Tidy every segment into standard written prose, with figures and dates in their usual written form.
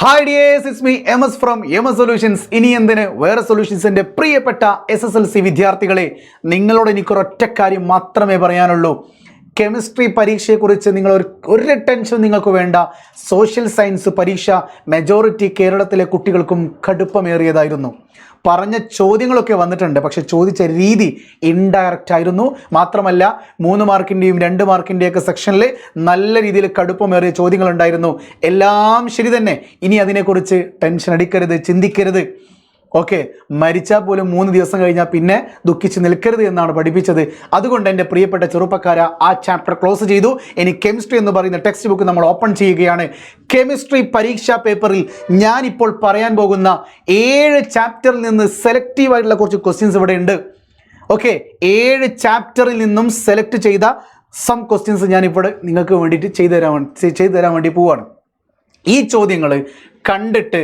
Hi dears, it's me MS from MS solutions. ഇനി എന്തിന് വേറെ സൊല്യൂഷൻസിൻ്റെ പ്രിയപ്പെട്ട SSLC വിദ്യാർത്ഥികളെ, നിങ്ങളോട് എനിക്കൊരൊറ്റ കാര്യം മാത്രമേ പറയാനുള്ളൂ. കെമിസ്ട്രി പരീക്ഷയെക്കുറിച്ച് നിങ്ങൾ ഒരു ടെൻഷൻ നിങ്ങൾക്ക് വേണ്ട. സോഷ്യൽ സയൻസ് പരീക്ഷ മെജോറിറ്റി കേരളത്തിലെ കുട്ടികൾക്കും കടുപ്പമേറിയതായിരുന്നു. പറഞ്ഞ ചോദ്യങ്ങളൊക്കെ വന്നിട്ടുണ്ട്, പക്ഷെ ചോദിച്ച രീതി ഇൻഡയറക്റ്റ് ആയിരുന്നു. മാത്രമല്ല 3 മാർക്കിൻ്റെയും 2 മാർക്കിൻ്റെയൊക്കെ സെക്ഷനിൽ നല്ല രീതിയിൽ കടുപ്പമേറിയ ചോദ്യങ്ങളുണ്ടായിരുന്നു. എല്ലാം ശരി തന്നെ. ഇനി അതിനെക്കുറിച്ച് ടെൻഷൻ അടിക്കരുത്, ചിന്തിക്കരുത്. ഓക്കെ, മരിച്ചാൽ പോലും 3 ദിവസം കഴിഞ്ഞാൽ പിന്നെ ദുഃഖിച്ച് നിൽക്കരുത് എന്നാണ് പഠിപ്പിച്ചത്. അതുകൊണ്ട് എൻ്റെ പ്രിയപ്പെട്ട ചെറുപ്പക്കാര, ആ ചാപ്റ്റർ ക്ലോസ് ചെയ്തു. ഇനി കെമിസ്ട്രി എന്ന് പറയുന്ന ടെക്സ്റ്റ് ബുക്ക് നമ്മൾ ഓപ്പൺ ചെയ്യുകയാണ്. കെമിസ്ട്രി പരീക്ഷാ പേപ്പറിൽ ഞാനിപ്പോൾ പറയാൻ പോകുന്ന 7 ചാപ്റ്ററിൽ നിന്ന് സെലക്റ്റീവ് ആയിട്ടുള്ള കുറച്ച് ക്വസ്റ്റ്യൻസ് ഇവിടെ ഉണ്ട്. ഓക്കെ, 7 ചാപ്റ്ററിൽ നിന്നും സെലക്ട് ചെയ്ത സം ക്വസ്റ്റ്യൻസ് ഞാനിവിടെ നിങ്ങൾക്ക് വേണ്ടിയിട്ട് ചെയ്തു തരാൻ വേണ്ടി പോവുകയാണ്. ഈ ചോദ്യങ്ങൾ കണ്ടിട്ട്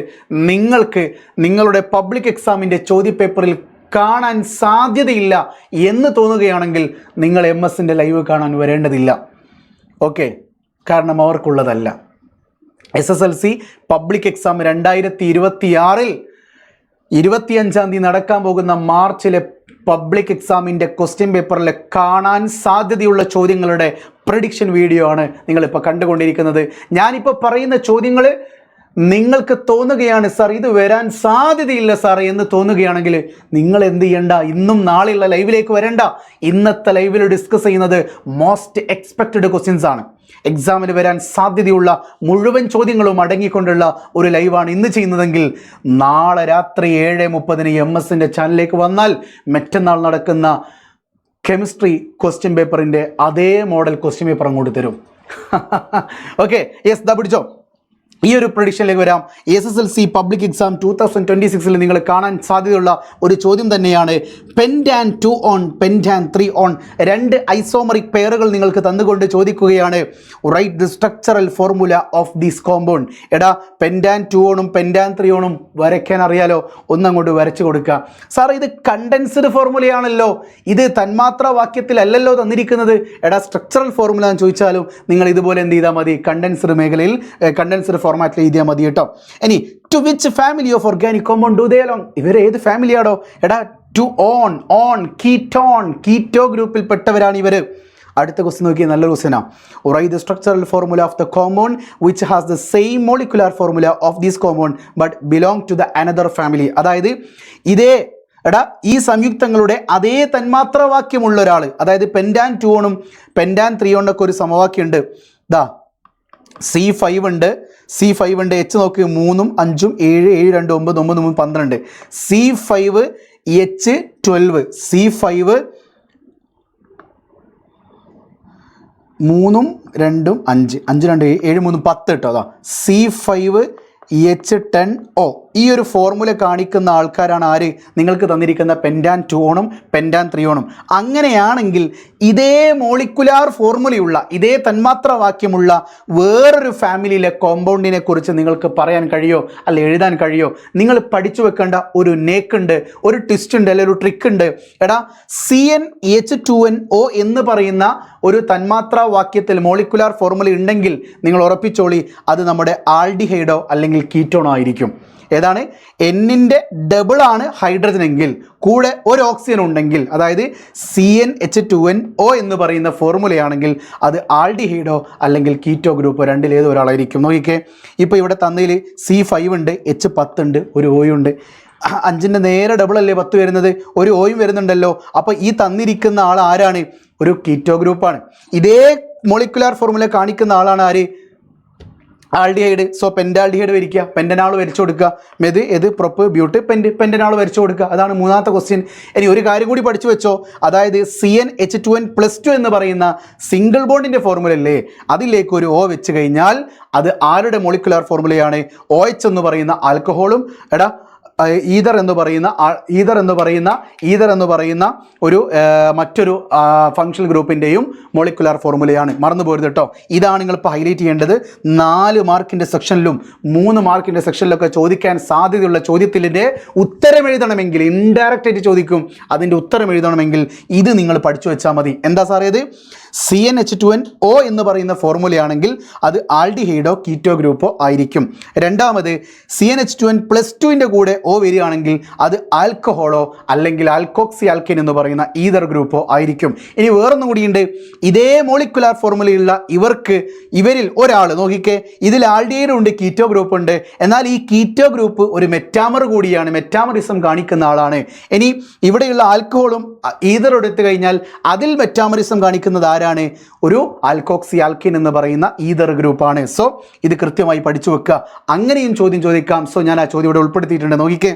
നിങ്ങൾക്ക് നിങ്ങളുടെ പബ്ലിക് എക്സാമിൻ്റെ ചോദ്യപേപ്പറിൽ കാണാൻ സാധ്യതയില്ല എന്ന് തോന്നുകയാണെങ്കിൽ നിങ്ങൾ MS-ൻ്റെ ലൈവ് കാണാൻ വരേണ്ടതില്ല. ഓക്കെ, കാരണം അവർക്കുള്ളതല്ല. SSLC പബ്ലിക് എക്സാം 2026 25-ാം തീയതി നടക്കാൻ പോകുന്ന മാർച്ചിലെ പബ്ലിക് എക്സാമിൻ്റെ ക്വസ്റ്റ്യൻ പേപ്പറിൽ കാണാൻ സാധ്യതയുള്ള ചോദ്യങ്ങളുടെ പ്രഡിക്ഷൻ വീഡിയോ ആണ് നിങ്ങളിപ്പോൾ കണ്ടുകൊണ്ടിരിക്കുന്നത്. ഞാനിപ്പോൾ പറയുന്ന ചോദ്യങ്ങൾ നിങ്ങൾക്ക് തോന്നുകയാണ് സാർ ഇത് വരാൻ സാധ്യതയില്ല സാർ എന്ന് തോന്നുകയാണെങ്കിൽ നിങ്ങൾ എന്ത് ചെയ്യണ്ട, ഇന്നും നാളെയുള്ള ലൈവിലേക്ക് വരണ്ട. ഇന്നത്തെ ലൈവിൽ ഡിസ്കസ് ചെയ്യുന്നത് മോസ്റ്റ് എക്സ്പെക്റ്റഡ് ക്വസ്റ്റ്യൻസ് ആണ്. എക്സാമിന് വരാൻ സാധ്യതയുള്ള മുഴുവൻ ചോദ്യങ്ങളും അടങ്ങിക്കൊണ്ടുള്ള ഒരു ലൈവാണ് ഇന്ന് ചെയ്യുന്നതെങ്കിൽ നാളെ രാത്രി 7:30 MS-ൻ്റെ ചാനലിലേക്ക് വന്നാൽ മറ്റന്നാൾ നടക്കുന്ന കെമിസ്ട്രി ക്വസ്റ്റ്യൻ പേപ്പറിൻ്റെ അതേ മോഡൽ ക്വസ്റ്റ്യൻ പേപ്പർ അങ്ങോട്ട് തരും. ഓക്കെ, യെസ്, ദാ പിടിച്ചോ. ഈ ഒരു പ്രഡിക്ഷനിലേക്ക് വരാം. SSLC പബ്ലിക് എക്സാം 2026 നിങ്ങൾ കാണാൻ സാധ്യതയുള്ള ഒരു ചോദ്യം തന്നെയാണ്. Pentan 2 one pentan 3 one 2 isomeric പെയറുകൾ നിങ്ങൾക്ക് തന്നുകൊണ്ട് ചോദിക്കുകയാണ്. Write the structural formula of this compound. എടാ, പെൻറ്റാൻ 2 ഓണും പെൻറ്റാൻ 3 ഓണും വരയ്ക്കാൻ അറിയാലോ, ഒന്നങ്ങോട്ട് വരച്ചു കൊടുക്കുക. സാർ, ഇത് കണ്ടൻസ്ഡ് ഫോർമുലയാണല്ലോ, ഇത് തന്മാത്രാ വാക്യത്തിലല്ലല്ലോ തന്നിരിക്കുന്നത്. എടാ, സ്ട്രക്ചറൽ ഫോർമുല എന്ന് ചോദിച്ചാലും നിങ്ങൾ ഇതുപോലെ എന്ത് ചെയ്താൽ മതി, കണ്ടൻസ്ഡ് മേഖലയിൽ കണ്ടൻസ്ഡ് ഫോർമാറ്റിൽ എഴുതിയാൽ മതി കേട്ടോ. ഇനി to which family of organic compound do they belong? ഇവർ ഏത് ഫാമിലിയാണോ? എടാ, ടു ഓൺ കീറ്റോ ഗ്രൂപ്പിൽ പെട്ടവരാണ് ഇവർ. അടുത്ത ക്വസ്റ്റ്യൻ നോക്കിയാൽ നല്ലൊരു ക്വസ്റ്റ്യനാണ്. Write the structural formula of the compound which has the same molecular formula of this compound but belong to the another family. അതായത് ഈ സംയുക്തങ്ങളുടെ അതേ തന്മാത്രവാക്യമുള്ള ഒരാൾ, അതായത് പെൻറ്റാൻ 2 ഓണും പെൻറ്റാൻ 3 ഓണൊക്കെ ഒരു സമവാക്യമുണ്ട്. C5 ഉണ്ട്, H നോക്ക് 3, 5, 7, 7, 2, 9, 9, 3, 12. C5 H12, C5 3, 2, 5, 5, 2, 7, 3, 10 കേട്ടോ. അതാ C5 H10O. ഈ ഒരു ഫോർമുല കാണിക്കുന്ന ആൾക്കാരാണ് ആര്? നിങ്ങൾക്ക് തന്നിരിക്കുന്ന പെൻറ്റാൻ 2 ഓണും പെൻറ്റാൻ 3 ഓണും. അങ്ങനെയാണെങ്കിൽ ഇതേ മോളിക്കുലാർ ഫോർമുലയുള്ള, ഇതേ തന്മാത്രവാക്യമുള്ള വേറൊരു ഫാമിലിയിലെ കോമ്പൗണ്ടിനെ കുറിച്ച് നിങ്ങൾക്ക് പറയാൻ കഴിയോ, അല്ല എഴുതാൻ കഴിയോ? നിങ്ങൾ പഠിച്ചു വെക്കേണ്ട ഒരു നേക്കുണ്ട്, ഒരു ട്വിസ്റ്റ് ഉണ്ട്, അല്ലെങ്കിൽ ഒരു ട്രിക്ക് ഉണ്ട്. എടാ, CnH2nO എന്ന് പറയുന്ന ഒരു തന്മാത്രവാക്യത്തിൽ മോളിക്കുലാർ ഫോർമുല ഉണ്ടെങ്കിൽ നിങ്ങൾ ഉറപ്പിച്ചോളി, അത് നമ്മുടെ ആൽഡിഹൈഡോ അല്ലെങ്കിൽ കീറ്റോണോ ആയിരിക്കും. ഏതാണ്? N-ൻ്റെ ഡബിളാണ് ഹൈഡ്രജൻ എങ്കിൽ കൂടെ ഒരു ഓക്സിജൻ ഉണ്ടെങ്കിൽ, അതായത് CnH2nO എന്ന് പറയുന്ന ഫോർമുലയാണെങ്കിൽ അത് ആൽഡിഹൈഡോ അല്ലെങ്കിൽ കീറ്റോ ഗ്രൂപ്പ് രണ്ടിലേത് ഒരാളായിരിക്കും. നോക്കിക്കേ, ഇപ്പോൾ ഇവിടെ തന്നതിൽ C5 ഉണ്ട്, H10 ഉണ്ട്, ഒരു O ഉണ്ട്. 5ൻ്റെ നേരെ ഡബിൾ അല്ലേ 10 വരുന്നത്, ഒരു ഓയും വരുന്നുണ്ടല്ലോ. അപ്പോൾ ഈ തന്നിരിക്കുന്ന ആൾ ആരാണ്? ഒരു കീറ്റോ ഗ്രൂപ്പാണ്. ഇതേ മോളിക്കുലാർ ഫോർമുല കാണിക്കുന്ന ആളാണ് ആര്? ആൽഡിഹൈഡ്. സോ പെൻറ്റാൽഡിഹൈഡ് വരിക്കുക, പെൻറ്റനാൾ വരച്ചു കൊടുക്കുക. പ്രൊപ്പ് ബ്യൂട്ട് പെൻറ്റനാൾ വരച്ചു കൊടുക്കുക. അതാണ് 3ാമത്തെ ക്വസ്റ്റ്യൻ. ഇനി ഒരു കാര്യം കൂടി പഠിച്ചു വെച്ചോ, അതായത് CnH2n+2 എന്ന് പറയുന്ന സിംഗിൾ ബോണ്ടിൻ്റെ ഫോർമുല അല്ലേ, അതിലേക്ക് ഒരു O വെച്ച് കഴിഞ്ഞാൽ അത് ആരുടെ മോളിക്കുലാർ ഫോർമുലയാണ്? OH എന്ന് പറയുന്ന ആൽക്കഹോളും ഈതർ എന്ന് പറയുന്ന ഒരു മറ്റൊരു ഫങ്ഷണൽ ഗ്രൂപ്പിൻ്റെയും മോളിക്കുലാർ ഫോർമുലയാണ്. മറന്നു പോരുത് കേട്ടോ. ഇതാണ് നിങ്ങളിപ്പോൾ ഹൈലൈറ്റ് ചെയ്യേണ്ടത്. 4 മാർക്കിൻ്റെ സെക്ഷനിലും 3 മാർക്കിൻ്റെ സെക്ഷനിലൊക്കെ ചോദിക്കാൻ സാധ്യതയുള്ള ചോദ്യത്തിൻ്റെ ഉത്തരം എഴുതണമെങ്കിൽ, ഇൻഡയറക്റ്റ് ആയിട്ട് ചോദിക്കും, അതിൻ്റെ ഉത്തരം എഴുതണമെങ്കിൽ ഇത് നിങ്ങൾ പഠിച്ചു വെച്ചാൽ മതി. എന്താ സാറേ ഇത്? CnH2nO എന്ന് പറയുന്ന ഫോർമുലയാണെങ്കിൽ അത് ആൽഡിഹൈഡോ കീറ്റോ ഗ്രൂപ്പോ ആയിരിക്കും. രണ്ടാമത് CnH2n+2ൻ്റെ കൂടെ O വരികയാണെങ്കിൽ അത് ആൽക്കഹോളോ അല്ലെങ്കിൽ ആൽക്കോക്സി ആൽക്കൈൻ എന്ന് പറയുന്ന ഈതർ ഗ്രൂപ്പോ ആയിരിക്കും. ഇനി വേറൊന്നും കൂടിയുണ്ട്. ഇതേ മോളിക്കുലാർ ഫോർമുലയുള്ള ഇവരിൽ ഒരാൾ നോക്കിക്കേ, ഇതിൽ ആൽഡിഹൈഡ് ഉണ്ട്, കീറ്റോ ഗ്രൂപ്പ് ഉണ്ട്. എന്നാൽ ഈ കീറ്റോ ഗ്രൂപ്പ് ഒരു മെറ്റാമർ കൂടിയാണ്, മെറ്റാമറിസം കാണിക്കുന്ന ആളാണ്. ഇനി ഇവിടെയുള്ള ആൽക്കഹോളും ഈതർ എടുത്തു കഴിഞ്ഞാൽ അതിൽ മെറ്റാമറിസം കാണിക്കുന്നത് ആരാണ്? ഒരു ആൽക്കോക്സി ആൽക്കൈൻ എന്ന് പറയുന്ന ഈതർ ഗ്രൂപ്പാണ്. സോ ഇത് കൃത്യമായി പഠിച്ചു വെക്കുക. അങ്ങനെയും ചോദ്യം ചോദിക്കാം. സോ ഞാൻ ആ ചോദ്യം ഇവിടെ ഉൾപ്പെടുത്തിയിട്ടുണ്ട്. നോക്കിക്കേ,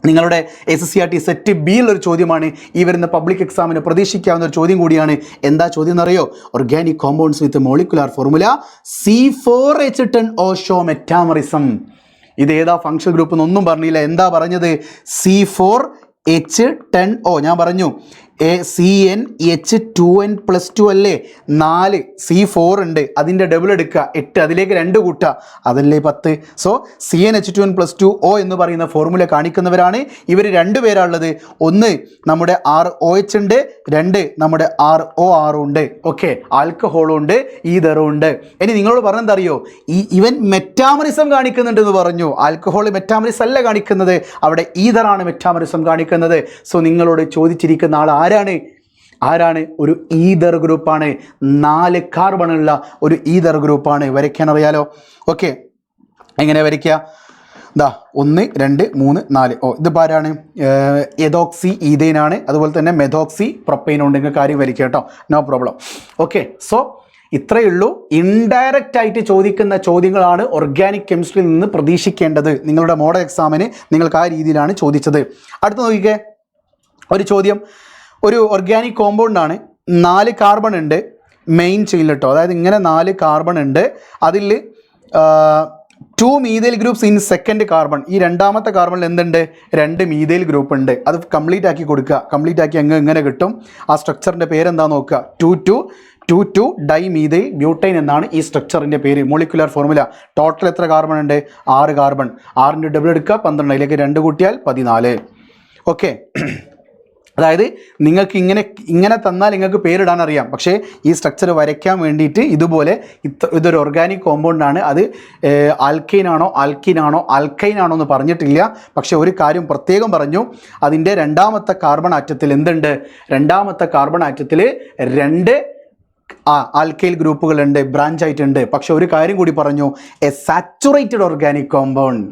നിങ്ങളുടെ SSCRT സെറ്റ് ബിയിൽ ഒരു ചോദ്യമാണ്. ഈ വരുന്ന പബ്ലിക് എക്സാമിന് പ്രതീക്ഷിക്കാവുന്ന ഒരു ചോദ്യം കൂടിയാണ്. എന്താ ചോദ്യം എന്നറിയോ? Organic compounds with molecular formula C4H10O show metamerism. ഇത് ഏതാ ഫംഗ്ഷൻ ഗ്രൂപ്പ് എന്നൊന്നും പറഞ്ഞില്ല. എന്താ പറഞ്ഞത്? C4H10O. ഞാൻ പറഞ്ഞു CnH2n+2 അല്ലേ? 4 C4 ഉണ്ട്, അതിൻ്റെ ഡബിൾ എടുക്കുക 8, അതിലേക്ക് 2 കൂട്ടുക, അതല്ലേ 10. സോ CnH2n+2O എന്ന് പറയുന്ന ഫോർമുല കാണിക്കുന്നവരാണ് ഇവർ. 2 പേരാണുള്ളത്. ഒന്ന് നമ്മുടെ ROH ഉണ്ട്, 2 നമ്മുടെ ROR ഉണ്ട്. ഓക്കെ, ആൽക്കഹോളും ഉണ്ട്, ഈതറും ഉണ്ട്. ഇനി നിങ്ങളോട് പറഞ്ഞെന്താ അറിയോ? ഇവൻ മെറ്റാമറിസം കാണിക്കുന്നുണ്ടെന്ന് പറഞ്ഞു. ആൽക്കഹോൾ മെറ്റാമറിസം അല്ല കാണിക്കുന്നത്, അവിടെ ഈതറാണ് മെറ്റാമറിസം കാണിക്കുന്നത്. സോ നിങ്ങളോട് ചോദിച്ചിരിക്കുന്ന ആൾ ആരാണ്? ഒരു ഈതർ ഗ്രൂപ്പാണ്. 4 കാർബണുള്ള ഒരു ഈതർ ഗ്രൂപ്പാണ്. വരയ്ക്കാൻ അറിയാലോ? ഓക്കെ, എങ്ങനെ വരയ്ക്കുക? 1 2 3 4. ഇതിപ്പോൾ ആരാണ്? എതോക്സി ഈഥൈനാണ്. അതുപോലെ തന്നെ മെഥോക്സി പ്രൊപ്പൈൻ ഉണ്ട്. നിങ്ങൾ കാര്യം വരയ്ക്കുക കേട്ടോ, നോ പ്രോബ്ലം. ഓക്കെ, സോ ഇത്രയേ ഉള്ളൂ. ഇൻഡയറക്റ്റ് ആയിട്ട് ചോദിക്കുന്ന ചോദ്യങ്ങളാണ് ഓർഗാനിക് കെമിസ്ട്രിയിൽ നിന്ന് പ്രതീക്ഷിക്കേണ്ടത്. നിങ്ങളുടെ മോഡൽ എക്സാമിന് നിങ്ങൾക്ക് ആ രീതിയിലാണ് ചോദിച്ചത്. അടുത്ത നോക്കിക്കേ, ഒരു ചോദ്യം. ഒരു ഓർഗാനിക് കോമ്പൗണ്ടാണ്, 4 കാർബൺ ഉണ്ട് മെയിൻ ചെയിൻ കേട്ടോ. അതായത് ഇങ്ങനെ 4 കാർബൺ ഉണ്ട്. അതിൽ 2 methyl groups in second carbon. ഈ രണ്ടാമത്തെ കാർബണിൽ എന്തുണ്ട്? 2 മീഥൈൽ ഗ്രൂപ്പ് ഉണ്ട്. അത് കംപ്ലീറ്റ് ആക്കി കൊടുക്കുക. കംപ്ലീറ്റ് ആക്കി എങ്ങനെ കിട്ടും? ആ സ്ട്രക്ചറിൻ്റെ പേരെന്താ നോക്കുക? 2,2 ഡൈമീഥൈൽ ബ്യൂട്ടൈൻ എന്നാണ് ഈ സ്ട്രക്ചറിൻ്റെ പേര്. Molecular formula. ടോട്ടൽ എത്ര കാർബൺ ഉണ്ട്? 6 കാർബൺ. 6ൻ്റെ ഡബിൾ എടുക്കുക 12, അതിലേക്ക് 2 കൂട്ടിയാൽ 14. ഓക്കെ, അതായത് നിങ്ങൾക്ക് ഇങ്ങനെ തന്നാൽ നിങ്ങൾക്ക് പേരിടാൻ അറിയാം. പക്ഷേ ഈ സ്ട്രക്ചർ വരയ്ക്കാൻ വേണ്ടിയിട്ട് ഇതുപോലെ ഇതൊരു ഓർഗാനിക് കോമ്പൗണ്ടാണ്. അത് ആൽക്കൈനാണോ ആൽക്കൈനാണോ എന്ന് പറഞ്ഞിട്ടില്ല. പക്ഷേ ഒരു കാര്യം പ്രത്യേകം പറഞ്ഞു, അതിൻ്റെ രണ്ടാമത്തെ കാർബൺ ആറ്റത്തിൽ എന്തുണ്ട്? രണ്ടാമത്തെ കാർബൺ ആറ്റത്തിൽ 2 ആൽക്കൈൽ ഗ്രൂപ്പുകളുണ്ട്, ബ്രാഞ്ച് ആയിട്ടുണ്ട്. പക്ഷെ ഒരു കാര്യം കൂടി പറഞ്ഞു, A saturated organic compound.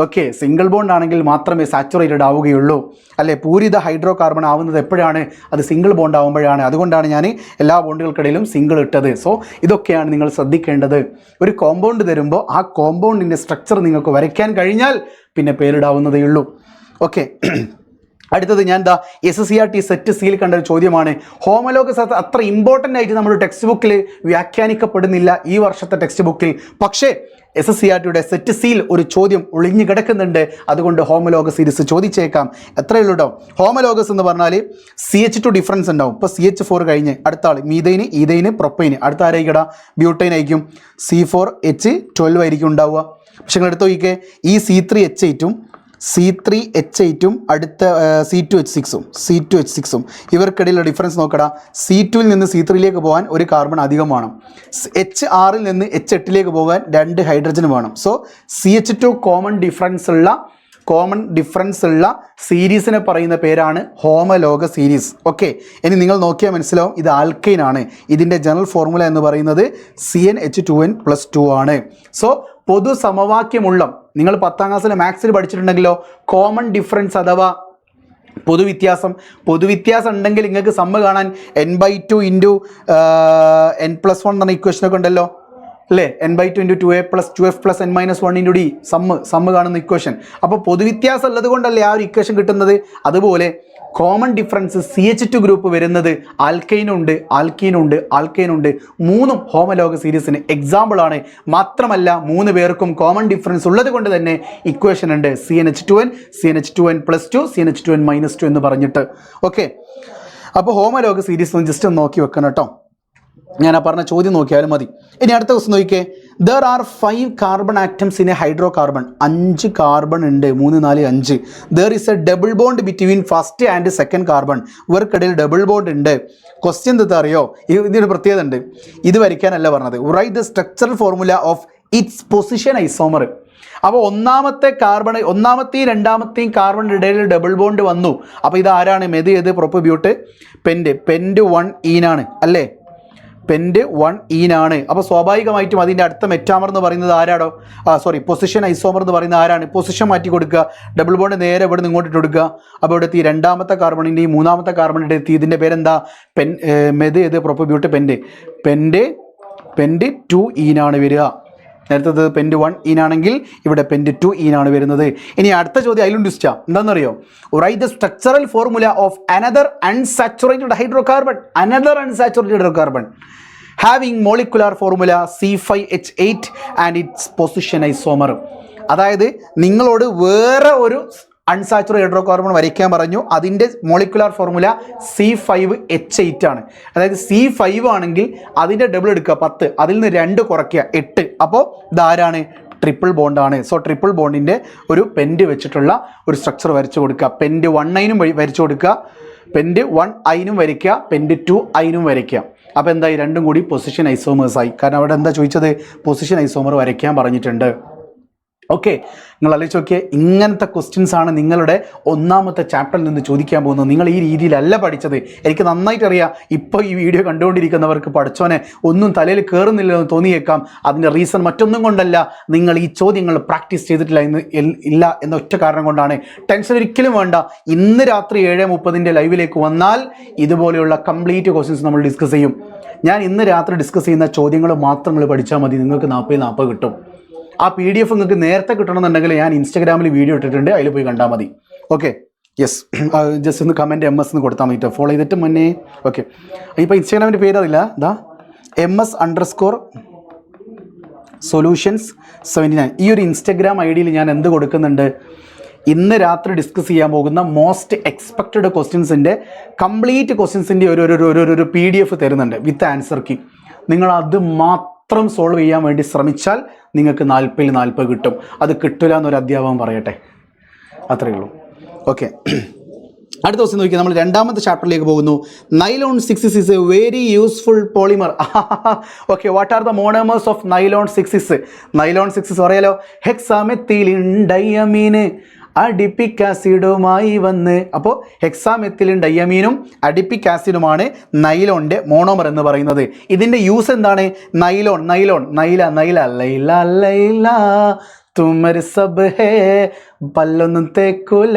Okay, single bond ആണെങ്കിൽ മാത്രമേ സാച്ചുറേറ്റഡ് ആവുകയുള്ളൂ, അല്ലേ? പൂരിത ഹൈഡ്രോ കാർബൺ ആവുന്നത് എപ്പോഴാണ്? അത് സിംഗിൾ ബോണ്ട് ആവുമ്പോഴാണ്. അതുകൊണ്ടാണ് ഞാൻ എല്ലാ ബോണ്ടുകൾക്കിടയിലും സിംഗിൾ ഇട്ടത്. സോ ഇതൊക്കെയാണ് നിങ്ങൾ ശ്രദ്ധിക്കേണ്ടത്. ഒരു കോമ്പൗണ്ട് തരുമ്പോൾ ആ കോമ്പൗണ്ടിൻ്റെ സ്ട്രക്ചർ നിങ്ങൾക്ക് വരയ്ക്കാൻ കഴിഞ്ഞാൽ പിന്നെ പേരിടാവുന്നതേ ഉള്ളൂ. ഓക്കെ, അടുത്തത് ഞാൻ SSCRT സെറ്റ് സിയിൽ കണ്ട ഒരു ചോദ്യമാണ്. ഹോമോലോഗസ് അത്ര ഇമ്പോർട്ടൻ്റ് ആയിട്ട് നമ്മുടെ ടെക്സ്റ്റ് ബുക്കിൽ വ്യാഖ്യാനിക്കപ്പെടുന്നില്ല ഈ വർഷത്തെ ടെക്സ്റ്റ് ബുക്കിൽ. പക്ഷേ SSCRTയുടെ സെറ്റ് സിയിൽ ഒരു ചോദ്യം ഒളിഞ്ഞു കിടക്കുന്നുണ്ട്. അതുകൊണ്ട് ഹോമോലോഗസ് സീരീസ് ചോദിച്ചേക്കാം. എത്രയേ ഉള്ളൂ കേട്ടോ. ഹോമോലോഗസ് എന്ന് പറഞ്ഞാൽ CH2 ഡിഫറൻസ് ഉണ്ടാവും. ഇപ്പോൾ CH4 കഴിഞ്ഞ് അടുത്ത ആൾ മീഥൈന്, ഈഥൈന്, പ്രൊപ്പൈന്. അടുത്ത ആരായിക്കടാ? ബ്യൂട്ടൈൻ ആയിരിക്കും. C4H12 ആയിരിക്കും ഉണ്ടാവുക. പക്ഷെ നിങ്ങൾ എടുത്ത് നോക്കിക്കേ, ഈ C3H8ഉം C3H8ഉം അടുത്ത C2H6ഉം ഇവർക്കിടയിലുള്ള ഡിഫറൻസ് നോക്കടാ. C2ൽ നിന്ന് C3യിലേക്ക് പോകാൻ ഒരു കാർബൺ അധികം വേണം. H6ൽ നിന്ന് H8ലേക്ക് പോകാൻ 2 ഹൈഡ്രജൻ വേണം. സോ CH2 കോമൺ ഡിഫറൻസ് ഉള്ള സീരീസിനെ പറയുന്ന പേരാണ് ഹോമലോഗ സീരീസ്. ഓക്കെ, ഇനി നിങ്ങൾ നോക്കിയാൽ മനസ്സിലാവും ഇത് ആൽക്കൈൻ ആണ്. ഇതിൻ്റെ ജനറൽ ഫോർമുല എന്ന് പറയുന്നത് CnH2n+2 ആണ്. സോ പൊതു സമവാക്യമുള്ള, നിങ്ങൾ 10ാം ക്ലാസ്സിലെ മാത്സിൽ പഠിച്ചിട്ടുണ്ടെങ്കിലോ, കോമൺ ഡിഫറൻസ് അഥവാ പൊതുവ്യത്യാസം ഉണ്ടെങ്കിൽ നിങ്ങൾക്ക് സമ്മ് കാണാൻ n/2 ഇൻറ്റു n+1 എന്ന ഇക്വേഷനൊക്കെ ഉണ്ടല്ലോ, അല്ലേ? n/2 into 2a + 2f + n-1 into d sum കാണുന്ന ഇക്വേഷൻ. അപ്പോൾ പൊതുവ്യത്യാസം ഉള്ളത് കൊണ്ടല്ലേ ആ ഒരു ഇക്വേഷൻ കിട്ടുന്നത്. അതുപോലെ കോമൺ ഡിഫറൻസ് CH2 ഗ്രൂപ്പ് വരുന്നത് ആൽക്കൈനുണ്ട്, ആൽക്കീനുണ്ട്. 3ഉം ഹോമലോഗ സീരീസിന് എക്സാമ്പിളാണ്. മാത്രമല്ല 3 പേർക്കും കോമൺ ഡിഫറൻസ് ഉള്ളത് കൊണ്ട് തന്നെ ഇക്വേഷൻ ഉണ്ട്. CnH2n, CnH2n+2, CnH2n-2 എന്ന് പറഞ്ഞിട്ട്. ഓക്കെ, അപ്പോൾ ഹോമലോഗ സീരീസ് ഒന്ന് ജസ്റ്റ് ഒന്ന് നോക്കി വെക്കണം കേട്ടോ. ഞാൻ ആ പറഞ്ഞ ചോദ്യം നോക്കിയാലും മതി. ഇനി അടുത്ത ക്വസ്റ്റ്യൻ നോക്കിക്കേ. There are 5 carbon atoms in a hydrocarbon. 5 carbon ഉണ്ട്, 3 4 5. There is a double bond between first and second carbon. ഇവർക്കിടയിൽ ഡബിൾ ബോണ്ട് ഉണ്ട്. ക്വസ്റ്റ്യൻ എന്താ അറിയോ? ഇതിന് പ്രത്യേകത ഉണ്ട്. ഇത് വരയ്ക്കാനല്ല പറഞ്ഞത്. Write the structural formula of its position isomer. അപ്പോൾ ഒന്നാമത്തെയും രണ്ടാമത്തെയും കാർബണിൻ്റെ ഇടയിൽ ഡബിൾ ബോണ്ട് വന്നു. അപ്പോൾ ഇത് ആരാണ്? മെത് ചെയ്ത് പ്രൊപ്പബ്യൂട്ട് പെൻറ്റ് 1 ഈനാണ് അല്ലേ? പെൻറ്റ് 1 ഈനാണ്. അപ്പോൾ സ്വാഭാവികമായിട്ടും അതിൻ്റെ അടുത്ത മെറ്റാമർ എന്ന് പറയുന്നത് ആരാടോ? പൊസിഷൻ ഐസോമർ എന്ന് പറയുന്നത് ആരാണ്? പൊസിഷൻ മാറ്റി കൊടുക്കുക, ഡബിൾ ബോണ്ട് നേരെ ഇവിടെ നിന്ന് ഇങ്ങോട്ട് ഇട്ട് കൊടുക്കുക. അപ്പോൾ ഇവിടെ എത്തി രണ്ടാമത്തെ കാർബണിൻ്റെയും മൂന്നാമത്തെ കാർബണിൻ്റെ എത്തി. ഇതിൻ്റെ പേരെന്താ? മെത് ചെയ്ത് പ്രൊപ്പബ്യൂട്ട് പെൻറ്റ് 2 ഈനാണ് വരിക. നേരത്തെ പെൻറ്റ് 1 ഈനാണെങ്കിൽ ഇവിടെ പെൻറ്റ് 2 ഈനാണ് വരുന്നത്. ഇനി അടുത്ത ചോദ്യം അതിലും ഡിസ്റ്റാ. എന്താണെന്നറിയോ? Right the structural formula of another unsaturated hydrocarbon having molecular formula C5H8 and it's position isomer. അതായത് നിങ്ങളോട് വേറെ ഒരു അൺസാച്ചുറേറ്റഡ് ഹൈഡ്രോകാർബൺ വരയ്ക്കാൻ പറഞ്ഞു. അതിൻ്റെ മോളിക്കുലാർ ഫോർമുല C5H8 ആണ്. അതായത് C5 ആണെങ്കിൽ അതിൻ്റെ ഡബിൾ എടുക്കുക 10, അതിൽ നിന്ന് 2 കുറയ്ക്കുക 8. അപ്പോൾ ഇതാരാണ്? ട്രിപ്പിൾ ബോണ്ടാണ്. സോ ട്രിപ്പിൾ ബോണ്ടിൻ്റെ ഒരു പെൻറ്റ് വെച്ചിട്ടുള്ള ഒരു സ്ട്രക്ചർ വരച്ചു കൊടുക്കുക. പെൻറ്റ് 1 വരച്ചു കൊടുക്കുക, പെൻറ്റ് 1 വരയ്ക്കുക, പെൻറ്റ് 2 വരയ്ക്കുക. അപ്പോൾ എന്തായി? രണ്ടും കൂടി പൊസിഷൻ ഐസോമേഴ്സായി. കാരണം അവിടെ എന്താ ചോദിച്ചത്? പൊസിഷൻ ഐസോമർ വരയ്ക്കാൻ പറഞ്ഞിട്ടുണ്ട്. ഓക്കെ, നിങ്ങൾ ആലോചിച്ച് നോക്കിയേ. ഇങ്ങനത്തെ ക്വസ്റ്റ്യൻസ് ആണ് നിങ്ങളുടെ ഒന്നാമത്തെ ചാപ്റ്ററിൽ നിന്ന് ചോദിക്കാൻ പോകുന്നത്. നിങ്ങൾ ഈ രീതിയിലല്ല പഠിച്ചത്. എനിക്ക് നന്നായിട്ട് അറിയാം. ഇപ്പോൾ ഈ വീഡിയോ കണ്ടുകൊണ്ടിരിക്കുന്നവർക്ക് പഠിച്ചോനെ ഒന്നും തലയിൽ കയറുന്നില്ലെന്ന് തോന്നിയേക്കാം. അതിൻ്റെ റീസൺ മറ്റൊന്നും കൊണ്ടല്ല, നിങ്ങൾ ഈ ചോദ്യങ്ങൾ പ്രാക്ടീസ് ചെയ്തിട്ടില്ല എന്ന ഒറ്റ കാരണം കൊണ്ടാണ്. ടെൻഷൻ ഒരിക്കലും വേണ്ട. ഇന്ന് രാത്രി 7:30 ലൈവിലേക്ക് വന്നാൽ ഇതുപോലെയുള്ള കംപ്ലീറ്റ് ക്വസ്റ്റ്യൻസ് നമ്മൾ ഡിസ്കസ് ചെയ്യും. ഞാൻ ഇന്ന് രാത്രി ഡിസ്കസ് ചെയ്യുന്ന ചോദ്യങ്ങൾ മാത്രം നിങ്ങൾ പഠിച്ചാൽ മതി. നിങ്ങൾക്ക് 40 കിട്ടും. ആ PDF നിങ്ങൾക്ക് നേരത്തെ കിട്ടണമെന്നുണ്ടെങ്കിൽ ഞാൻ ഇൻസ്റ്റാഗ്രാമിൽ വീഡിയോ ഇട്ടിട്ടുണ്ട്, അതിൽ പോയി കണ്ടാൽ മതി. ഓക്കെ, യെസ്, ജസ്റ്റ് ഒന്ന് കമൻറ്റ് MS എന്ന് കൊടുത്താൽ മതി. ഫോളോ ചെയ്തിട്ട് മുന്നേ. ഓക്കെ, ഇപ്പോൾ ഇൻസ്റ്റാഗ്രാമിൻ്റെ പേര് അറിയില്ല, ഇതാ MS_solutions79. ഈ ഒരു ഇൻസ്റ്റാഗ്രാം ID ഞാൻ എന്ത് കൊടുക്കുന്നുണ്ട്? ഇന്ന് രാത്രി ഡിസ്കസ് ചെയ്യാൻ പോകുന്ന മോസ്റ്റ് എക്സ്പെക്റ്റഡ് ക്വസ്റ്റ്യൻസിൻ്റെ കംപ്ലീറ്റ് ക്വസ്റ്റ്യൻസിൻ്റെ ഒരു PDF തരുന്നുണ്ട് വിത്ത് ആൻസർ കീ. നിങ്ങൾ അത് മാത്രം സോൾവ് ചെയ്യാൻ വേണ്ടി ശ്രമിച്ചാൽ നിങ്ങൾക്ക് 40 കിട്ടും. അത് കിട്ടില്ല എന്നൊരു അധ്യാപകൻ പറയട്ടെ, അത്രയേ ഉള്ളൂ. ഓക്കെ, അടുത്ത ദിവസം നോക്കിയാൽ നമ്മൾ രണ്ടാമത്തെ ചാപ്റ്ററിലേക്ക് പോകുന്നു. Nylon 6 is a very useful polymer. Okay, what are the monomers of nylon 6? Nylon 6 പറയാലോ. ഹെക്സാമെത്തിലിൻ ഡയമീന് അഡിപ്പിക് ആസിഡുമായി വന്ന്. അപ്പോൾ ഹെക്സാമെത്തിലിൻ ഡയമീനും അഡിപ്പിക് ആസിഡുമാണ് നൈലോണിൻ്റെ മോണോമർ എന്ന് പറയുന്നത്. ഇതിൻ്റെ യൂസ് എന്താണ്? നൈല തുമര് സബ് ഹേ പല്ലൊന്നും തേക്കൂല.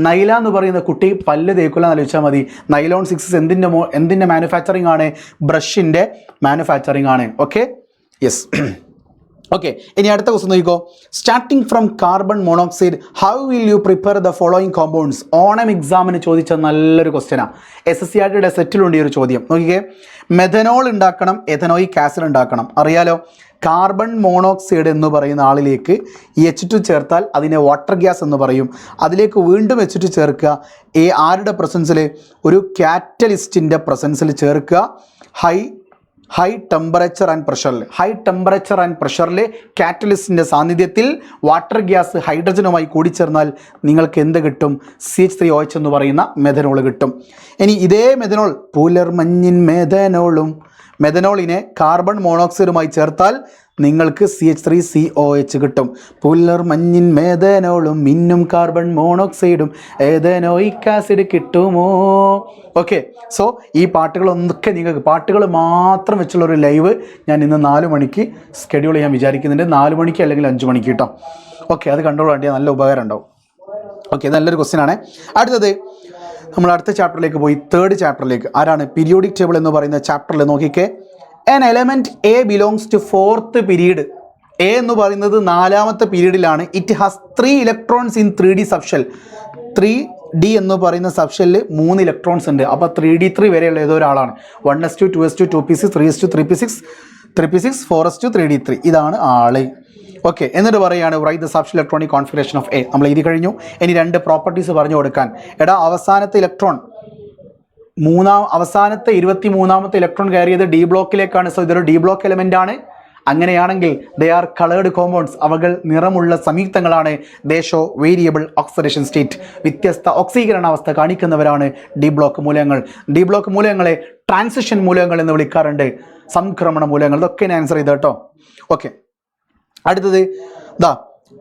നൈല എന്ന് പറയുന്ന കുട്ടി പല്ല് തേക്കൂല എന്ന് ആലോചിച്ചാൽ മതി. നൈലോൺ 6 എന്തിൻ്റെ മാനുഫാക്ചറിങ് ആണ്? ബ്രഷിൻ്റെ മാനുഫാക്ചറിങ് ആണ്. Okay, yes. ഓക്കെ, ഇനി അടുത്ത ക്വസ്റ്റ്യൻ നോക്കിക്കോ. Starting from carbon monoxide how will you prepare the following compounds? Onam എക്സാമിന് ചോദിച്ച നല്ലൊരു ക്വസ്റ്റ്യനാണ്. SSCRTയുടെ സെറ്റിലുണ്ട് ഈ ഒരു ചോദ്യം. നോക്കിക്കേ, മെഥനോൾ ഉണ്ടാക്കണം, എഥനോയിക് ആസിഡ് ഉണ്ടാക്കണം. അറിയാലോ, കാർബൺ മോണോക്സൈഡ് എന്ന് പറയുന്ന ആളിലേക്ക് H2 ചേർത്താൽ അതിനെ വാട്ടർ ഗ്യാസ് എന്ന് പറയും. അതിലേക്ക് വീണ്ടും H2 ചേർക്കുക. ആരുടെ പ്രസൻസിൽ? ഒരു കാറ്റലിസ്റ്റിൻ്റെ പ്രസൻസിൽ ചേർക്കുക. ഹൈ ടെമ്പറേച്ചർ ആൻഡ് പ്രഷറിൽ കാറ്റലിസ്റ്റിൻ്റെ സാന്നിധ്യത്തിൽ വാട്ടർ ഗ്യാസ് ഹൈഡ്രജനുമായി കൂടിച്ചേർന്നാൽ നിങ്ങൾക്ക് എന്ത് കിട്ടും? CH3OH എന്ന് പറയുന്ന മെഥനോൾ കിട്ടും. ഇനി ഇതേ മെഥനോൾ പുലർമഞ്ഞിൻ മെഥനോളിനെ കാർബൺ മോണോക്സൈഡുമായി ചേർത്താൽ നിങ്ങൾക്ക് CH3COH കിട്ടും. പുലർമഞ്ഞിൻ മെഥനോളും മിന്നും കാർബൺ മോണോക്സൈഡും എഥനോയിക് ആസിഡ് കിട്ടുമോ? ഓക്കെ, സോ ഈ പാട്ടുകളൊക്കെ നിങ്ങൾക്ക് പാട്ടുകൾ മാത്രം വെച്ചുള്ളൊരു ലൈവ് ഞാൻ ഇന്ന് 4 മണിക്ക് സ്കെഡ്യൂൾ ചെയ്യാൻ വിചാരിക്കുന്നുണ്ട്. 4 മണിക്ക് അല്ലെങ്കിൽ 5 മണിക്ക് കിട്ടാം. ഓക്കെ, അത് കണ്ടോളാണ്ടിയാൽ നല്ല ഉപകാരം ഉണ്ടാവും. ഓക്കെ, നല്ലൊരു ക്വസ്റ്റ്യൻ ആണ്. അടുത്തത് നമ്മൾ അടുത്ത ചാപ്റ്ററിലേക്ക് പോയി, 3rd ചാപ്റ്ററിലേക്ക്. ആരാണ്? പീരിയോഡിക് ടേബിൾ എന്ന് പറയുന്ന ചാപ്റ്ററിൽ നോക്കിക്കേ. An element A belongs to 4th period. A എന്ന് പറയുന്നത് 4ാമത്തെ പീരീഡിലാണ്. It has 3 electrons in 3D subshell. 3D എന്ന് പറയുന്ന സബ്ഷെല്ലിൽ 3 ഇലക്ട്രോൺസ് ഉണ്ട്. അപ്പോൾ 3D3 വരെയുള്ള ഏതോ ഒരാളാണ്. 1s2 2s2 2p6 3s2 3p6 3p6 4s2 3d3. ഇതാണ് ആള്. ഓക്കെ, എന്നിട്ട് പറയുകയാണ് write the subshell electronic configuration of A. നമ്മൾ എഴുതി കഴിഞ്ഞു. ഇനി 2 പ്രോപ്പർട്ടീസ് പറഞ്ഞു കൊടുക്കാൻ. എടാ, അവസാനത്തെ ഇലക്ട്രോൺ അവസാനത്തെ 23ാമത്തെ ഇലക്ട്രോൺ കയറിയത് ഡി ബ്ലോക്കിലേക്കാണ്. സോ ഇതൊരു ഡി ബ്ലോക്ക് എലമെൻ്റ് ആണ്. അങ്ങനെയാണെങ്കിൽ ദേ ആർ കളേർഡ് കോമ്പൗണ്ട്സ്, അവകൾ നിറമുള്ള സംയുക്തങ്ങളാണ്. They show variable oxidation state, വ്യത്യസ്ത ഓക്സീകരണാവസ്ഥ കാണിക്കുന്നവരാണ് ഡി ബ്ലോക്ക് മൂലകങ്ങൾ. ഡി ബ്ലോക്ക് മൂലകങ്ങളെ ട്രാൻസിഷൻ മൂലകങ്ങൾ എന്ന് വിളിക്കാറുണ്ട്, സംക്രമണ മൂലകങ്ങൾ. ഇതൊക്കെ ഞാൻ ആൻസർ ചെയ്ത കേട്ടോ. ഓക്കെ, അടുത്തത്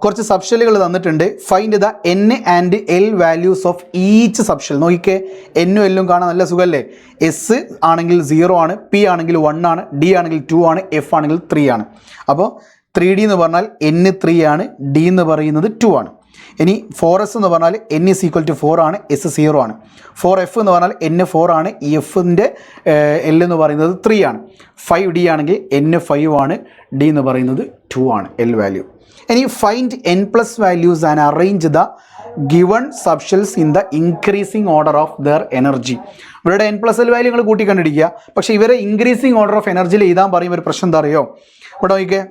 കുറച്ച് സബ്ഷെല്ലുകൾ തന്നിട്ടുണ്ട്. Find the N and L values of each subshell. നോക്കിക്കേ, എന്നും എല്ലും കാണാൻ നല്ല സുഖമല്ലേ. എസ് ആണെങ്കിൽ 0 ആണ്, പി ആണെങ്കിൽ 1 ആണ്, ഡി ആണെങ്കിൽ 2 ആണ്, എഫ് ആണെങ്കിൽ 3 ആണ്. അപ്പോൾ 3D എന്ന് പറഞ്ഞാൽ N 3 ആണ്, ഡി എന്ന് പറയുന്നത് 2 ആണ്. ഇനി 4S എന്ന് പറഞ്ഞാൽ N = 4 ആണ്, S 0 ആണ്. 4F എന്ന് പറഞ്ഞാൽ N 4 ആണ്, Fൻ്റെ L എന്ന് പറയുന്നത് 3 ആണ്. 5D ആണെങ്കിൽ N 5 ആണ്, D എന്ന് പറയുന്നത് 2 ആണ് L വാല്യൂ. ഇനി find n+ values and arrange the given subshells in the increasing order of there energy. ഇവരുടെ n+l വാല്യൂ നിങ്ങൾ കൂട്ടി കണ്ടിരിക്കുക. പക്ഷേ ഇവരെ ഇൻക്രീസിങ് ഓർഡർ ഓഫ് എനർജിയിൽ എഴുതാൻ പറയുമ്പോൾ ഒരു പ്രശ്നം എന്താ അറിയോ? ഇവിടെ നോക്കിക്കേ,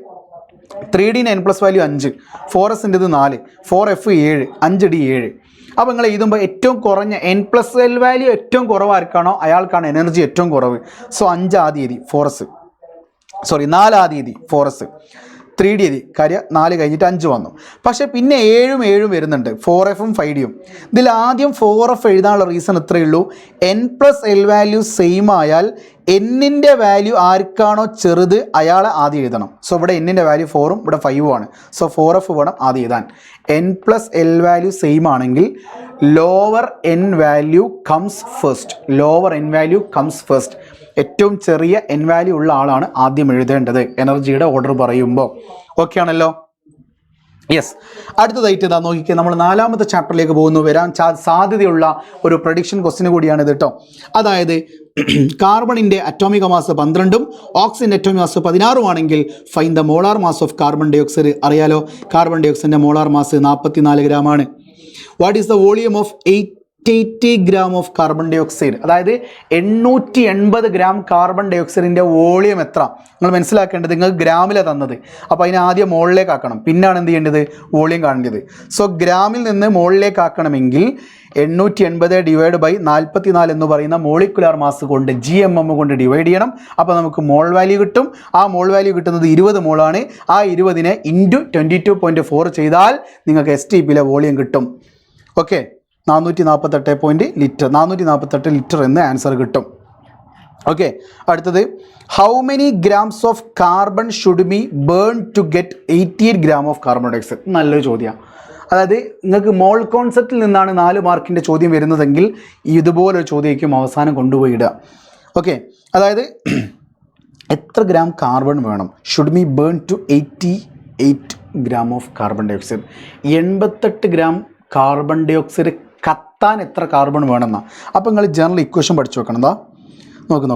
3D n+ value 5, 4S 4, 4F 7, 5D 7. അപ്പോൾ നിങ്ങൾ എഴുതുമ്പോൾ ഏറ്റവും കുറഞ്ഞ n+l വാല്യൂ ഏറ്റവും കുറവാർക്കാണോ അയാൾക്കാണ് എനർജി ഏറ്റവും കുറവ്. സോ 5 ആദ്യം എഴുതി 4 ആദ്യം എഴുതി 4S, 3D എഴുതി, കാര്യം 4 കഴിഞ്ഞിട്ട് 5 വന്നു. പക്ഷേ പിന്നെ 7 വരുന്നുണ്ട്, 4Fഉം 5Dയും. ഇതിൽ ആദ്യം 4F എഴുതാനുള്ള റീസൺ ഇത്രയേ ഉള്ളൂ, n+l വാല്യൂ സെയിം ആയാൽ എന്നിൻ്റെ വാല്യൂ ആർക്കാണോ ചെറുത് അയാളെ ആദ്യം എഴുതണം. സോ ഇവിടെ എന്നിൻ്റെ വാല്യൂ 4ഉം ഇവിടെ 5ഉം ആണ്. സോ 4F വേണം ആദ്യം എഴുതാൻ. n+l വാല്യൂ സെയിം ആണെങ്കിൽ lower n value comes first. ഏറ്റവും ചെറിയ n വാല്യൂ ഉള്ള ആളാണ് ആദ്യം എഴുതേണ്ടത് എനർജിയുടെ ഓർഡർ പറയുമ്പോൾ. ഓക്കെ ആണല്ലോ? യെസ്. അടുത്തതായിട്ട് ഇതാ നോക്കിക്കുക, നമ്മൾ 4ാമത്തെ ചാപ്റ്ററിലേക്ക് പോകുന്നു. വരാൻ സാധ്യതയുള്ള ഒരു പ്രഡിക്ഷൻ ക്വസ്റ്റ്യൻ കൂടിയാണ് ഇത് കേട്ടോ. അതായത് കാർബണിൻ്റെ അറ്റോമിക മാസ് 12ഉം ഓക്സിജൻ്റെ അറ്റോമിക മാസ് 16ഉം ആണെങ്കിൽ find the molar mass of carbon dye oxide. അറിയാലോ, കാർബൺ ഡൈ ഓക്സൈഡിൻ്റെ മോളാർ മാസ് 44 ഗ്രാം ആണ്. What is the volume of 880 gram of carbon dye oxide? അതായത് 880 ഗ്രാം കാർബൺ ഡൈ ഓക്സൈഡിൻ്റെ വോളിയം എത്ര? നിങ്ങൾ മനസ്സിലാക്കേണ്ടത്, നിങ്ങൾ ഗ്രാമിലാണ് തന്നത്, അപ്പോൾ അതിനെ ആദ്യം മുകളിലേക്ക് ആക്കണം, പിന്നാണ് എന്ത് ചെയ്യേണ്ടത്? വോളിയം കാണേണ്ടത്. സോ ഗ്രാമിൽ നിന്ന് മുകളിലേക്ക് ആക്കണമെങ്കിൽ 880 / 44 എന്ന് പറയുന്ന മോളിക്കുലാർ മാസ് കൊണ്ട് GMM കൊണ്ട് ഡിവൈഡ് ചെയ്യണം. അപ്പോൾ നമുക്ക് മോൾ വാല്യൂ കിട്ടും. ആ മോൾ വാല്യൂ കിട്ടുന്നത് 20 മോളാണ്. ആ 20നെ × 22.4 ചെയ്താൽ നിങ്ങൾക്ക് STPയിലെ വോളിയം കിട്ടും. ഓക്കെ, 448 ലിറ്റർ എന്ന് ആൻസർ കിട്ടും. ഓക്കെ, അടുത്തത് how many grams of carbon should be burn to get 88 gram of carbon dye ഓക്സൈഡ്? നല്ലൊരു ചോദ്യമാണ്. അതായത് നിങ്ങൾക്ക് മോൾ കോൺസെപ്റ്റിൽ നിന്നാണ് 4 മാർക്കിൻ്റെ ചോദ്യം വരുന്നതെങ്കിൽ ഇതുപോലൊരു ചോദ്യമായിരിക്കും അവസാനം കൊണ്ടുപോയി ഇടുക. ഓക്കെ, അതായത് എത്ര ഗ്രാം കാർബൺ വേണം? Should be burn to 88 gram of carbon dye oxide. 88 gram carbon dye oxide കത്താൻ എത്ര കാർബൺ വേണമെന്നാണ്. അപ്പോൾ നിങ്ങൾ ജനറൽ ഇക്വേഷൻ പഠിച്ചു വെക്കണം. എന്താ നോക്ക്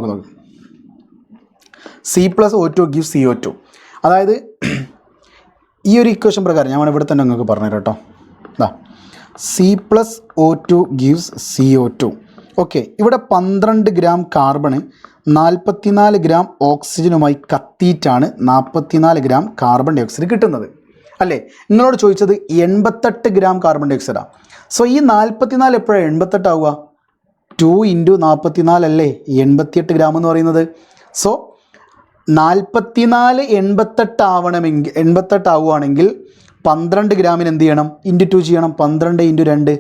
C+O2 gives CO2. അതായത് ഈ ഒരു ഇക്വേഷൻ പ്രകാരം ഞാൻ ഇവിടെ തന്നെ നിങ്ങൾക്ക് പറഞ്ഞുതരാം കേട്ടോ. C+O2 gives CO2. ഓക്കെ, ഇവിടെ 12 ഗ്രാം കാർബണ് 44 ഗ്രാം ഓക്സിജനുമായി കത്തിയിട്ടാണ് 44 ഗ്രാം കാർബൺ ഡൈ ഓക്സൈഡ് കിട്ടുന്നത് അല്ലേ? നിങ്ങളോട് ചോദിച്ചത് 88 ഗ്രാം കാർബൺ ഡൈ ഓക്സൈഡാണ്. സോ ഈ 44 എപ്പോഴാണ് 88 ആവുക? 2 × 44 അല്ലേ 88 ഗ്രാം എന്ന് പറയുന്നത്. സോ 44 88 ആവുകയാണെങ്കിൽ 12 ഗ്രാമിന് എന്ത് ചെയ്യണം? × 2 ചെയ്യണം. 12 × 2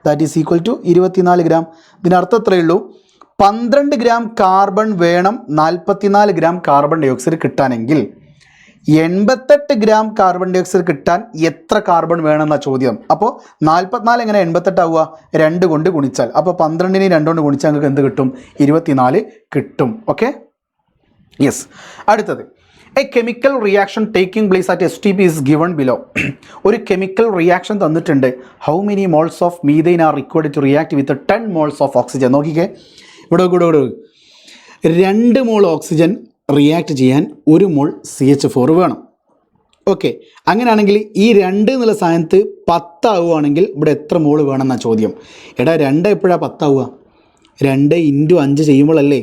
that is equal to 24 gram. ഇതിനർത്ഥം എത്രയേ ഉള്ളൂ? 12 ഗ്രാം കാർബൺ വേണം 44 ഗ്രാം കാർബൺ ഡൈ ഓക്സൈഡ് കിട്ടാനെങ്കിൽ 88 ഗ്രാം കാർബൺ ഡൈ ഓക്സൈഡ് കിട്ടാൻ എത്ര കാർബൺ വേണമെന്ന ചോദ്യം. അപ്പോൾ 44 എങ്ങനെ 88 ആവുക? 2 കൊണ്ട് ഗുണിച്ചാൽ. അപ്പോൾ 12നെ 2 കൊണ്ട് ഗുണിച്ചാൽ നിങ്ങൾക്ക് എന്ത് കിട്ടും? 24 കിട്ടും. Okay, yes. അടുത്തത് a chemical reaction taking place at STP is given below. ഒരു കെമിക്കൽ റിയാക്ഷൻ തന്നിട്ടുണ്ട്. How many moles of methane are required to react with 10 moles of oxygen? നോക്കിക്കേ, ഇവിടെ 2 മോൾ ഓക്സിജൻ റിയാക്ട് ചെയ്യാൻ 1 മോൾ CH4 വേണം. ഓക്കെ, അങ്ങനെയാണെങ്കിൽ ഈ 2 എന്നുള്ള സ്ഥാനത്ത് 10 ആവുകയാണെങ്കിൽ ഇവിടെ എത്ര മോൾ വേണമെന്നാണ് ചോദ്യം. എടാ 2 എപ്പോഴാണ് 10 ആവുക? 2 × 5 ചെയ്യുമ്പോഴല്ലേ?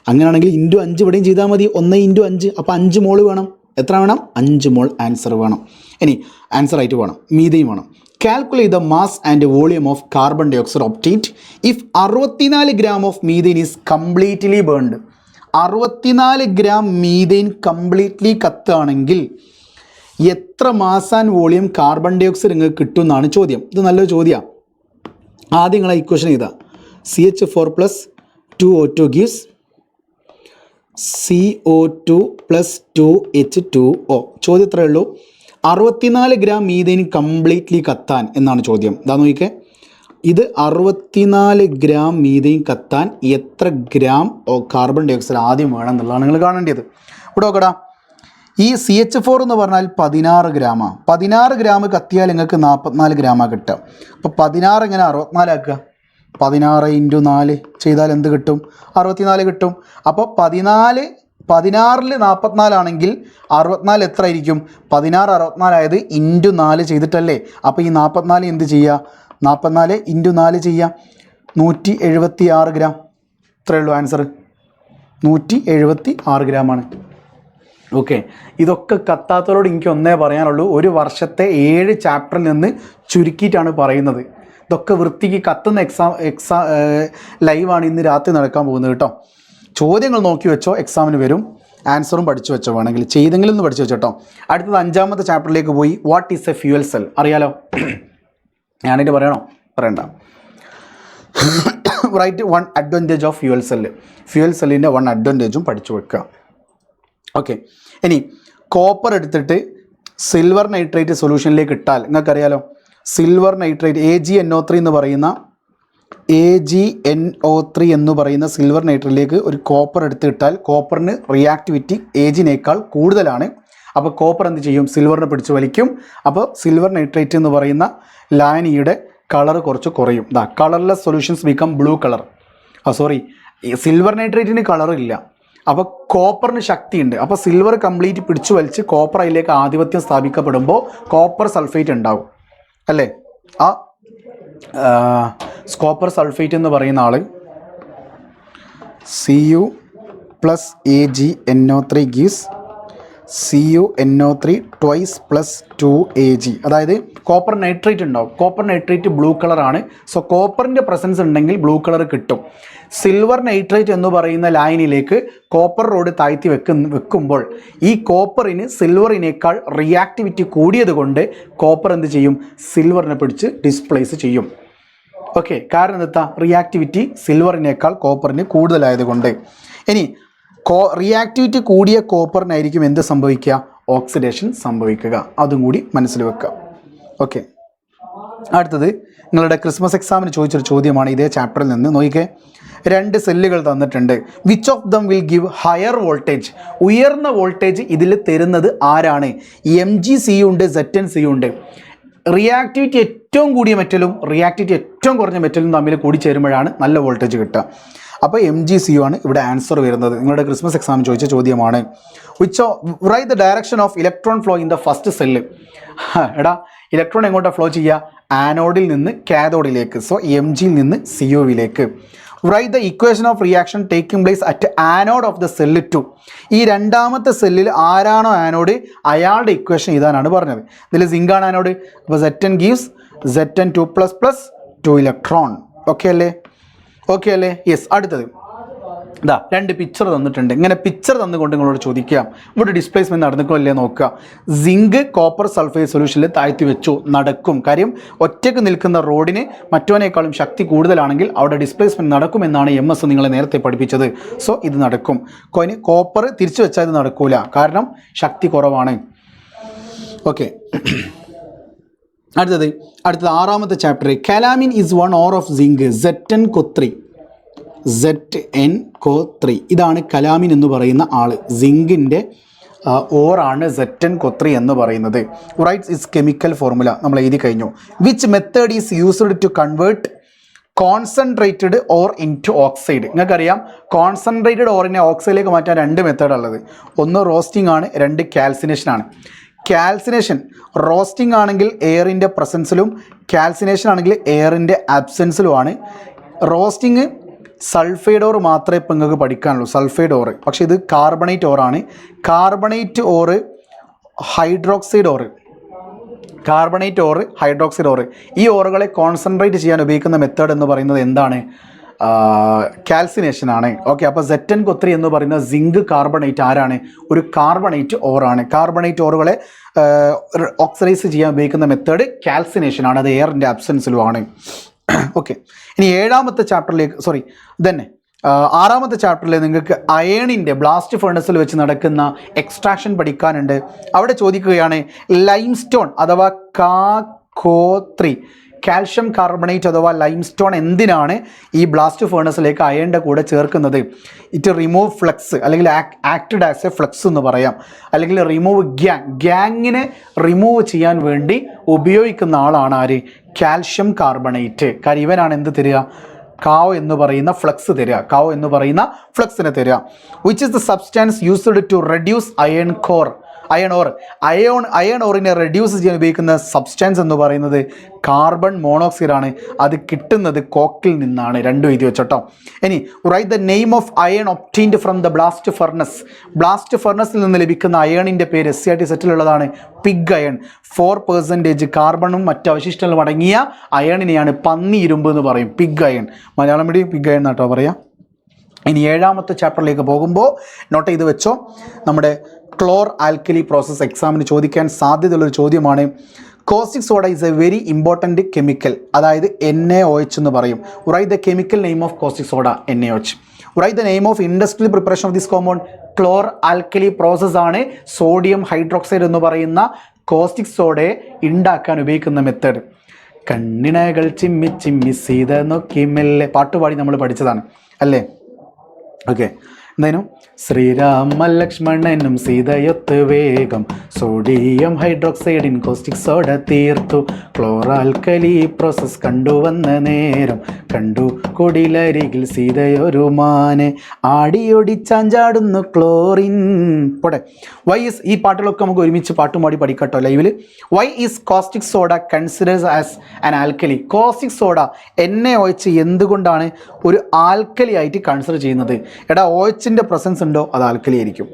അങ്ങനെയാണെങ്കിൽ × 5 ഇവിടെയും ചെയ്താൽ മതി. 1 × 5, അപ്പോൾ 5 മോൾ വേണം. എത്ര വേണം? 5 മോൾ ആൻസർ വേണം. ഇനി ആൻസർ ആയിട്ട് വേണം, മീഥെയിൻ വേണം. Calculate the mass and volume of carbon dye oxide obtained if 64 gram of methane is completely burned. 64 gram methane completely കത്തുകയാണെങ്കിൽ എത്ര mass and volume carbon dye oxide നിങ്ങൾക്ക് കിട്ടും എന്നാണ് ചോദ്യം. ഇത് നല്ലൊരു ചോദ്യമാണ്. ആദ്യം നിങ്ങളെ ഇക്വേഷൻ ചെയ്താൽ CH4 + 2O2 gives CO2 + 2H2O. ചോദ്യം ഇത്രയേ ഉള്ളൂ, 64 ഗ്രാം മീഥെയിൻ കംപ്ലീറ്റ്ലി കത്താൻ എന്നാണ് ചോദ്യം. ഇതാ നോക്കിക്കേ, ഇത് 64 ഗ്രാം മീഥെയിൻ കത്താൻ എത്ര ഗ്രാം കാർബൺ ഡൈ ഓക്സൈഡ് ആദ്യം വേണം എന്നുള്ളതാണ് നിങ്ങൾ കാണേണ്ടത്. ഇവിടെ നോക്കടാ, ഈ CH4 എന്ന് പറഞ്ഞാൽ 16 ഗ്രാമാണ്. 16 ഗ്രാം കത്തിയാൽ നിങ്ങൾക്ക് 44 ഗ്രാമാണ് കിട്ടുക. അപ്പോൾ 16 എങ്ങനെ 64 ആക്കുക? 16 × 4 ചെയ്താൽ എന്ത് കിട്ടും? 64 കിട്ടും. അപ്പോൾ 16 44 ആണെങ്കിൽ 64 എത്ര ആയിരിക്കും? 16 64 ആയത് × 4 ചെയ്തിട്ടല്ലേ. അപ്പോൾ ഈ 44 എന്ത് ചെയ്യുക? 44 × 4 ചെയ്യുക, 176 ഗ്രാം. ഇത്രയേ ഉള്ളൂ ആൻസർ, 176 ഗ്രാമാണ്. ഓക്കെ, ഇതൊക്കെ കത്താത്തവരോട് എനിക്ക് ഒന്നേ പറയാനുള്ളൂ, ഒരു വർഷത്തെ 7 ചാപ്റ്ററിൽ നിന്ന് ചുരുക്കിയിട്ടാണ് പറയുന്നത്. ഇതൊക്കെ വൃത്തിക്ക് കത്തുന്ന എക്സാം ലൈവാണ് ഇന്ന് രാത്രി നടക്കാൻ പോകുന്നത് കേട്ടോ. ചോദ്യങ്ങൾ നോക്കി വെച്ചോ, എക്സാമിന് വരും. ആൻസറും പഠിച്ചു വെച്ചോ, വേണമെങ്കിൽ ചെയ്തെങ്കിലും ഒന്ന് പഠിച്ചു വെച്ചോ കേട്ടോ. അടുത്തത് 5ാമത്തെ ചാപ്റ്ററിലേക്ക് പോയി. What is a fuel cell? അറിയാലോ, ഞാനിത് പറയണോ? പറയണ്ട. Write 1 advantage of fuel cell. Fuel സെല്ലിൻ്റെ 1 അഡ്വാൻറ്റേജും പഠിച്ചു വെക്കുക. ഓക്കെ, ഇനി കോപ്പർ എടുത്തിട്ട് സിൽവർ നൈട്രേറ്റ് സൊല്യൂഷനിലേക്ക് ഇട്ടാൽ നിങ്ങൾക്കറിയാലോ, സിൽവർ നൈട്രേറ്റ് AgNO3 എന്ന് പറയുന്ന AgNO3 എന്ന് പറയുന്ന സിൽവർ നൈട്രേറ്റിലേക്ക് ഒരു കോപ്പർ എടുത്തിട്ടാൽ കോപ്പറിന് റിയാക്ടിവിറ്റി ഏജിനേക്കാൾ കൂടുതലാണ്. അപ്പോൾ കോപ്പർ എന്ത് ചെയ്യും? സിൽവറിനെ പിടിച്ച് വലിക്കും. അപ്പോൾ സിൽവർ നൈട്രേറ്റ് എന്ന് പറയുന്ന ലായനിയുടെ കളർ കുറച്ച് കുറയും. ദാ colourless solutions become blue colour. Silver നൈട്രേറ്റിന് കളറില്ല, അപ്പോൾ കോപ്പറിന് ശക്തിയുണ്ട്. അപ്പോൾ സിൽവർ കംപ്ലീറ്റ് പിടിച്ചു വലിച്ച് കോപ്പർ അതിലേക്ക് ആധിപത്യം സ്ഥാപിക്കപ്പെടുമ്പോൾ കോപ്പർ സൾഫേറ്റ് ഉണ്ടാവും അല്ലേ. ആ കോപ്പർ സൾഫേറ്റ് എന്ന് പറയുന്ന ആൾ Cu + AgNO3 gives CuNO3 twice + 2Ag. അതായത് കോപ്പർ നൈട്രേറ്റ് ഉണ്ടാവും. കോപ്പർ നൈട്രേറ്റ് ബ്ലൂ കളറാണ്. സോ കോപ്പറിൻ്റെ പ്രസൻസ് ഉണ്ടെങ്കിൽ ബ്ലൂ കളർ കിട്ടും. സിൽവർ നൈട്രേറ്റ് എന്ന് പറയുന്ന ലൈനിലേക്ക് കോപ്പർ റോഡ് താഴ്ത്തി വെക്കുമ്പോൾ ഈ കോപ്പറിന് സിൽവറിനേക്കാൾ റിയാക്ടിവിറ്റി കൂടിയത് കൊണ്ട് കോപ്പർ എന്ത് ചെയ്യും? സിൽവറിനെ പിടിച്ച് ഡിസ്പ്ലേസ് ചെയ്യും. ഓക്കെ, കാരണം എന്താ? റിയാക്ടിവിറ്റി സിൽവറിനേക്കാൾ കോപ്പറിന് കൂടുതലായതുകൊണ്ട്. ഇനി റിയാക്ടിവിറ്റി കൂടിയ കോപ്പറിനായിരിക്കും എന്ത് സംഭവിക്കുക? ഓക്സിഡേഷൻ സംഭവിക്കുക. അതും കൂടി മനസ്സിൽ വെക്കുക. ഓക്കെ, അടുത്തത് നിങ്ങളുടെ ക്രിസ്മസ് എക്സാമിന് ചോദിച്ചൊരു ചോദ്യമാണ് ഇതേ ചാപ്റ്ററിൽ നിന്ന്. നോക്കിക്കേ, 2 സെല്ലുകൾ തന്നിട്ടുണ്ട്. Which of them will give higher voltage? ഉയർന്ന വോൾട്ടേജ് ഇതിൽ തരുന്നത് ആരാണ്? MgCu ഉണ്ട്, ZnCu ഉണ്ട്. റിയാക്ടിവിറ്റി ഏറ്റവും കൂടിയ മെറ്റലും റിയാക്ടിവിറ്റി ഏറ്റവും കുറഞ്ഞ മെറ്റലും തമ്മിൽ കൂടി ചേരുമ്പോഴാണ് നല്ല വോൾട്ടേജ് കിട്ടുക. അപ്പോൾ MgCu ആണ് ഇവിടെ ആൻസർ വരുന്നത്. നിങ്ങളുടെ ക്രിസ്മസ് എക്സാം ചോദിച്ച ചോദ്യമാണ്. Write the direction of electron flow in the first cell. എടാ, ഇലക്ട്രോൺ എങ്ങോട്ടാണ് ഫ്ലോ ചെയ്യുക? ആനോഡിൽ നിന്ന് കാഥോഡിലേക്ക്. സോ Mgയിൽ നിന്ന് Cuവിലേക്ക്. Write the equation of reaction taking place at anode of the cell 2. ഈ 2ാമത്തെ സെല്ലിൽ ആരാണോ ആനോഡ് അയാളുടെ ഇക്വേഷൻ ഇതാനാണ് പറഞ്ഞത്. ഇതിൽ സിങ്കാണ് ആനോഡ്. അപ്പോൾ Zn gives Zn2++ 2 electron. Okay അല്ലേ? ഓക്കെ അല്ലേ? യെസ്. അടുത്തത് ഇതാ 2 പിക്ചർ തന്നിട്ടുണ്ട്. ഇങ്ങനെ പിക്ചർ തന്നുകൊണ്ട് നിങ്ങളോട് ചോദിക്കാം, ഇവിടെ ഡിസ്പ്ലേസ്മെൻറ്റ് നടന്നിട്ടില്ലേ നോക്കുക. സിങ്ക് കോപ്പർ സൾഫേറ്റ് സൊല്യൂഷനിൽ താഴ്ത്തി വെച്ചു, നടക്കും. കാര്യം ഒറ്റയ്ക്ക് നിൽക്കുന്ന റോഡിന് മറ്റവനേക്കാളും ശക്തി കൂടുതലാണെങ്കിൽ അവിടെ ഡിസ്പ്ലേസ്മെൻറ്റ് നടക്കുമെന്നാണ് MS നിങ്ങളെ നേരത്തെ പഠിപ്പിച്ചത്. സോ ഇത് നടക്കും. കോപ്പർ തിരിച്ചു വെച്ചാൽ ഇത് നടക്കൂല, കാരണം ശക്തി കുറവാണ്. ഓക്കെ, അടുത്തത് 6ാമത്തെ chapter. Calamine is 1 ore of zinc ZnCO3. ZnCO3 ഇതാണ് കലാമിൻ എന്ന് പറയുന്ന ആൾ. സിങ്കിൻ്റെ ഓറാണ് ZnCO3 എന്ന് പറയുന്നത്. റൈറ്റ്സ് ഇസ് കെമിക്കൽ ഫോർമുല നമ്മൾ എഴുതി കഴിഞ്ഞു. Which method is used to convert concentrated ore into oxide? നിങ്ങൾക്കറിയാം, കോൺസെൻട്രേറ്റഡ് ഓറിനെ ഓക്സൈഡിലേക്ക് മാറ്റാൻ 2 മെത്തേഡുള്ളത്. ഒന്ന് റോസ്റ്റിംഗ് ആണ്, 2 കാൽസിനേഷൻ ആണ്. കാൽസിനേഷൻ റോസ്റ്റിംഗ് ആണെങ്കിൽ എയറിൻ്റെ പ്രസൻസിലും, കാൽസിനേഷൻ ആണെങ്കിൽ എയറിൻ്റെ ആബ്സെൻസിലുമാണ്. റോസ്റ്റിംഗ് സൾഫൈഡ് ഓർ മാത്രമേ ഇപ്പം നിങ്ങൾക്ക് പഠിക്കാനുള്ളൂ, സൾഫൈഡ് ഓറ്. പക്ഷേ ഇത് കാർബണേറ്റ് ഓറാണ്. കാർബണേറ്റ് ഓറ്, ഹൈഡ്രോക്സൈഡ് ഓറ്. കാർബണേറ്റ് ഓർ ഹൈഡ്രോക്സൈഡ് ഓർ, ഈ ഓറുകളെ കോൺസെൻട്രേറ്റ് ചെയ്യാൻ ഉപയോഗിക്കുന്ന മെത്തേഡ് എന്ന് പറയുന്നത് എന്താണ്? കാൽസിനേഷൻ ആണ്. ഓക്കെ, അപ്പോൾ ZnCO3 എന്ന് പറയുന്ന സിങ്ക് കാർബണേറ്റ് ആരാണ്? ഒരു കാർബണേറ്റ് ഓറാണ്. കാർബണേറ്റ് ഓറുകളെ ഓക്സിഡൈസ് ചെയ്യാൻ ഉപയോഗിക്കുന്ന മെത്തേഡ് കാൽസിനേഷൻ ആണ്. അത് എയറിൻ്റെ അബ്സെൻസിലുമാണ്. ഓക്കെ, ഇനി ആറാമത്തെ ചാപ്റ്ററിൽ നിങ്ങൾക്ക് അയേണിൻ്റെ ബ്ലാസ്റ്റ് ഫേർണസിൽ വെച്ച് നടക്കുന്ന എക്സ്ട്രാക്ഷൻ പഠിക്കാനുണ്ട്. അവിടെ ചോദിക്കുകയാണ് ലൈംസ്റ്റോൺ അഥവാ CaCO3 കാൽഷ്യം കാർബണേറ്റ് അഥവാ ലൈംസ്റ്റോൺ എന്തിനാണ് ഈ ബ്ലാസ്റ്റ് ഫേർണസിലേക്ക് അയണിൻ്റെ കൂടെ ചേർക്കുന്നത്? ഇറ്റ് റിമൂവ് ഫ്ലക്സ്, അല്ലെങ്കിൽ ആക്റ്റഡ് ആസ് എ ഫ്ലക്സ് എന്ന് പറയാം, അല്ലെങ്കിൽ റിമൂവ് ഗ്യാങ്ങിനെ റിമൂവ് ചെയ്യാൻ വേണ്ടി ഉപയോഗിക്കുന്ന ആളാണ് ആര്? Calcium carbonate. കാര്യം ഇവനാണ് എന്ത് തരിക? കാവ് എന്ന് പറയുന്ന ഫ്ലക്സ് തരിക, കാവ് എന്ന് പറയുന്ന ഫ്ലക്സിനെ തരിക. Which is the substance used to reduce iron ഓറിനെ റെഡ്യൂസ് ചെയ്യാൻ ഉപയോഗിക്കുന്ന സബ്സ്റ്റാൻസ് എന്ന് പറയുന്നത് കാർബൺ മോണോക്സൈഡ് ആണ്. അത് കിട്ടുന്നത് കോക്കിൽ നിന്നാണ്. രണ്ടും എഴുതി വെച്ചോട്ടോ. ഇനി write the name of iron obtained from the blast furnace. Blast ഫർണസിൽ നിന്ന് ലഭിക്കുന്ന അയണിൻ്റെ പേര് SCRT സെറ്റിലുള്ളതാണ് പിഗ് അയൺ. 4% കാർബണും മറ്റ് അവശിഷ്ടങ്ങളും അടങ്ങിയ അയണിനെയാണ് പന്നി ഇരുമ്പ് എന്ന് പറയും, pig iron. Malayalam medium pig iron എന്നാട്ടോ പറയാം. ഇനി ഏഴാമത്തെ ചാപ്റ്ററിലേക്ക് പോകുമ്പോൾ നോട്ട് ചെയ്ത് വെച്ചോ, നമ്മുടെ ക്ലോർ ആൽക്കലി പ്രോസസ്സ് എക്സാമിന് ചോദിക്കാൻ സാധ്യതയുള്ളൊരു ചോദ്യമാണ്. Caustic soda is a very important chemical, അതായത് NaOH എന്ന് പറയും. Write the chemical name of caustic soda NaOH. Write the name of industrial preparation of this compound chlor alkali process ആണ് സോഡിയം ഹൈഡ്രോക്സൈഡ് എന്ന് പറയുന്ന കോസ്റ്റിക് സോഡയെ ഉണ്ടാക്കാൻ ഉപയോഗിക്കുന്ന method. കണ്ണിണകൾ ചിമ്മി ചിമ്മി സീത നോക്കി മെല്ലെ പാട്ടുപാടി നമ്മൾ പഠിച്ചതാണ് അല്ലേ? ഓക്കെ, എന്തായാലും ശ്രീരാമ ലക്ഷ്മണനും സീതയൊത്ത് വേഗം സോഡിയം ഹൈഡ്രോക്സൈഡിൻ കോസ്റ്റിക് സോഡ തീർത്തു. ക്ലോറാൽക്കലി പ്രോസസ് കണ്ടുവന്ന നേരം കണ്ടു കൊടിലരികിൽ സീതയൊരു മാനെ ആടിയൊടിച്ചാഞ്ചാടുന്നു ക്ലോറിൻ. പോട്ടെ, വൈ ഈസ്, ഈ പാട്ടുകളൊക്കെ നമുക്ക് ഒരുമിച്ച് പാട്ടും പാടി പഠിക്കട്ടോ ലൈവിൽ. Why is caustic soda considers as an alkali? Caustic soda NaOH എന്തുകൊണ്ടാണ് ഒരു ആൽക്കലി ആയിട്ട് കൺസിഡർ ചെയ്യുന്നത്? എടാ, OHൻ്റെ പ്രസൻസ് ഉണ്ടോ, അത് ആൽക്കലി ആയിരിക്കും.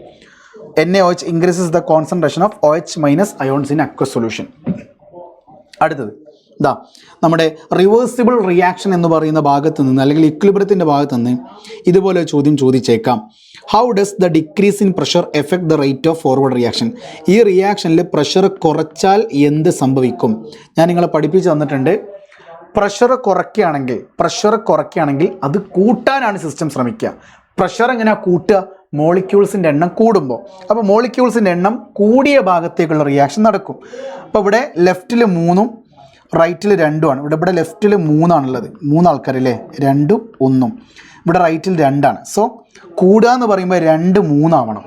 NaOH increases the concentration of OH minus ions in aqueous solution. അടുത്തത് ഇതാ, നമ്മുടെ റിവേഴ്സിബിൾ റിയാക്ഷൻ എന്ന് പറയുന്ന ഭാഗത്ത് നിന്ന്, അല്ലെങ്കിൽ ഇക്വിലിബ്രിയത്തിൻ്റെ ഭാഗത്ത് നിന്ന് ഇതുപോലെ ചോദ്യം ചോദിച്ചേക്കാം. How does the decrease in pressure effect the rate of forward reaction? ഈ റിയാക്ഷനിൽ പ്രഷർ കുറച്ചാൽ എന്ത് സംഭവിക്കും? ഞാൻ നിങ്ങളെ പഠിപ്പിച്ച് തന്നിട്ടുണ്ട്. പ്രഷർ കുറയ്ക്കുകയാണെങ്കിൽ അത് കൂട്ടാനാണ് സിസ്റ്റം ശ്രമിക്കുക. പ്രഷർ എങ്ങനെ കൂട്ടുക? മോളിക്യൂൾസിൻ്റെ എണ്ണം കൂടുമ്പോൾ. അപ്പോൾ മോളിക്യൂൾസിൻ്റെ എണ്ണം കൂടിയ ഭാഗത്തേക്കുള്ള റിയാക്ഷൻ നടക്കും. അപ്പോൾ ഇവിടെ ലെഫ്റ്റിൽ 3ഉം റൈറ്റിൽ 2 ആണ്. ഇവിടെ ലെഫ്റ്റിൽ 3 ആണുള്ളത്, 3 ആൾക്കാരല്ലേ, 2ഉം 1ഉം. ഇവിടെ റൈറ്റിൽ 2 ആണ്. സോ കൂടുക എന്ന് പറയുമ്പോൾ 2 3 ആവണം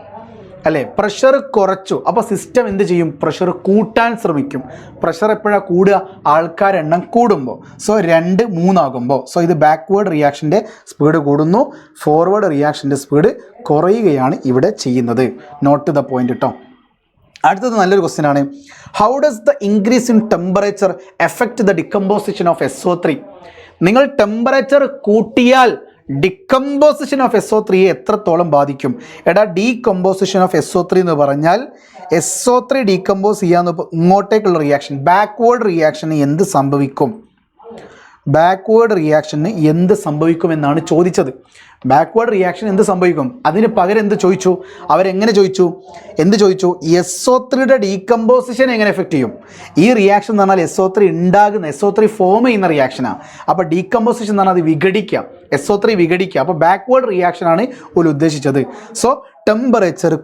അല്ലേ? പ്രഷർ കുറച്ചു, അപ്പോൾ സിസ്റ്റം എന്ത് ചെയ്യും? പ്രഷർ കൂട്ടാൻ ശ്രമിക്കും. പ്രഷർ എപ്പോഴാണ് കൂടുക? ആൾക്കാരെണ്ണം കൂടുമ്പോൾ. സോ 2 3 ആകുമ്പോൾ. സോ ഇത് ബാക്ക്വേർഡ് റിയാക്ഷൻ്റെ സ്പീഡ് കൂടുന്നു, ഫോർവേഡ് റിയാക്ഷൻ്റെ സ്പീഡ് കുറയുകയാണ് ഇവിടെ ചെയ്യുന്നത്. നോട്ട് ദ പോയിന്റ് കേട്ടോ. അടുത്തത് നല്ലൊരു ക്വസ്റ്റ്യൻ ആണ്. How does the increase in temperature effect the decomposition of SO3? നിങ്ങൾ ടെമ്പറേച്ചർ കൂട്ടിയാൽ ഡിക്കമ്പോസിഷൻ ഓഫ് SO3 എത്രത്തോളം ബാധിക്കും? എടാ, ഡീകമ്പോസിഷൻ ഓഫ് SO3 എന്ന് പറഞ്ഞാൽ SO3 ഡീകമ്പോസ് ചെയ്യാന്ന് ഇങ്ങോട്ടേക്കുള്ള റിയാക്ഷൻ, ബാക്ക്വേർഡ് റിയാക്ഷന് എന്ത് സംഭവിക്കും? ബാക്ക്വേർഡ് റിയാക്ഷന് എന്ത് സംഭവിക്കുമെന്നാണ് ചോദിച്ചത്. ബാക്ക്വേർഡ് റിയാക്ഷൻ എന്ത് സംഭവിക്കും? അതിന് പകരം എന്ത് ചോദിച്ചു? അവരെങ്ങനെ ചോദിച്ചു? എന്ത് ചോദിച്ചു? SO3യുടെ ഡീകമ്പോസിഷൻ എങ്ങനെ എഫക്റ്റ് ചെയ്യും? ഈ റിയാക്ഷൻ എന്ന് പറഞ്ഞാൽ SO3 ഫോം ചെയ്യുന്ന റിയാക്ഷനാണ്. അപ്പോൾ ഡീകമ്പോസിഷൻ എന്ന് പറഞ്ഞാൽ അത് വിഘടിക്കുക, SO3 വിഘടിക്കുക. അപ്പോൾ ബാക്ക്വേർഡ് റിയാക്ഷനാണ് ഒരു ഉദ്ദേശിച്ചത്. സോ ടെമ്പറേച്ചർ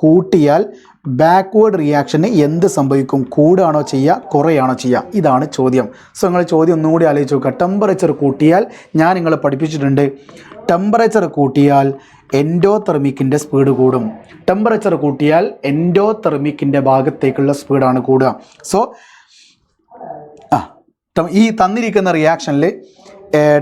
കൂട്ടിയാൽ ബാക്ക്വേർഡ് റിയാക്ഷന് എന്ത് സംഭവിക്കും? കൂടുകയാണോ ചെയ്യുക, കുറയാണോ ചെയ്യുക? ഇതാണ് ചോദ്യം. സോ നിങ്ങൾ ചോദ്യം ഒന്നുകൂടി ആലോചിച്ച് നോക്കുക. ടെമ്പറേച്ചർ കൂട്ടിയാൽ, ഞാൻ നിങ്ങളെ പഠിപ്പിച്ചിട്ടുണ്ട്, ടെമ്പറേച്ചർ കൂട്ടിയാൽ എൻഡോതെർമിക്കിൻ്റെ സ്പീഡ് കൂടും. ടെമ്പറേച്ചർ കൂട്ടിയാൽ എൻഡോതെർമിക്കിൻ്റെ ഭാഗത്തേക്കുള്ള സ്പീഡാണ് കൂടുക. സോ ഈ തന്നിരിക്കുന്ന റിയാക്ഷനിൽ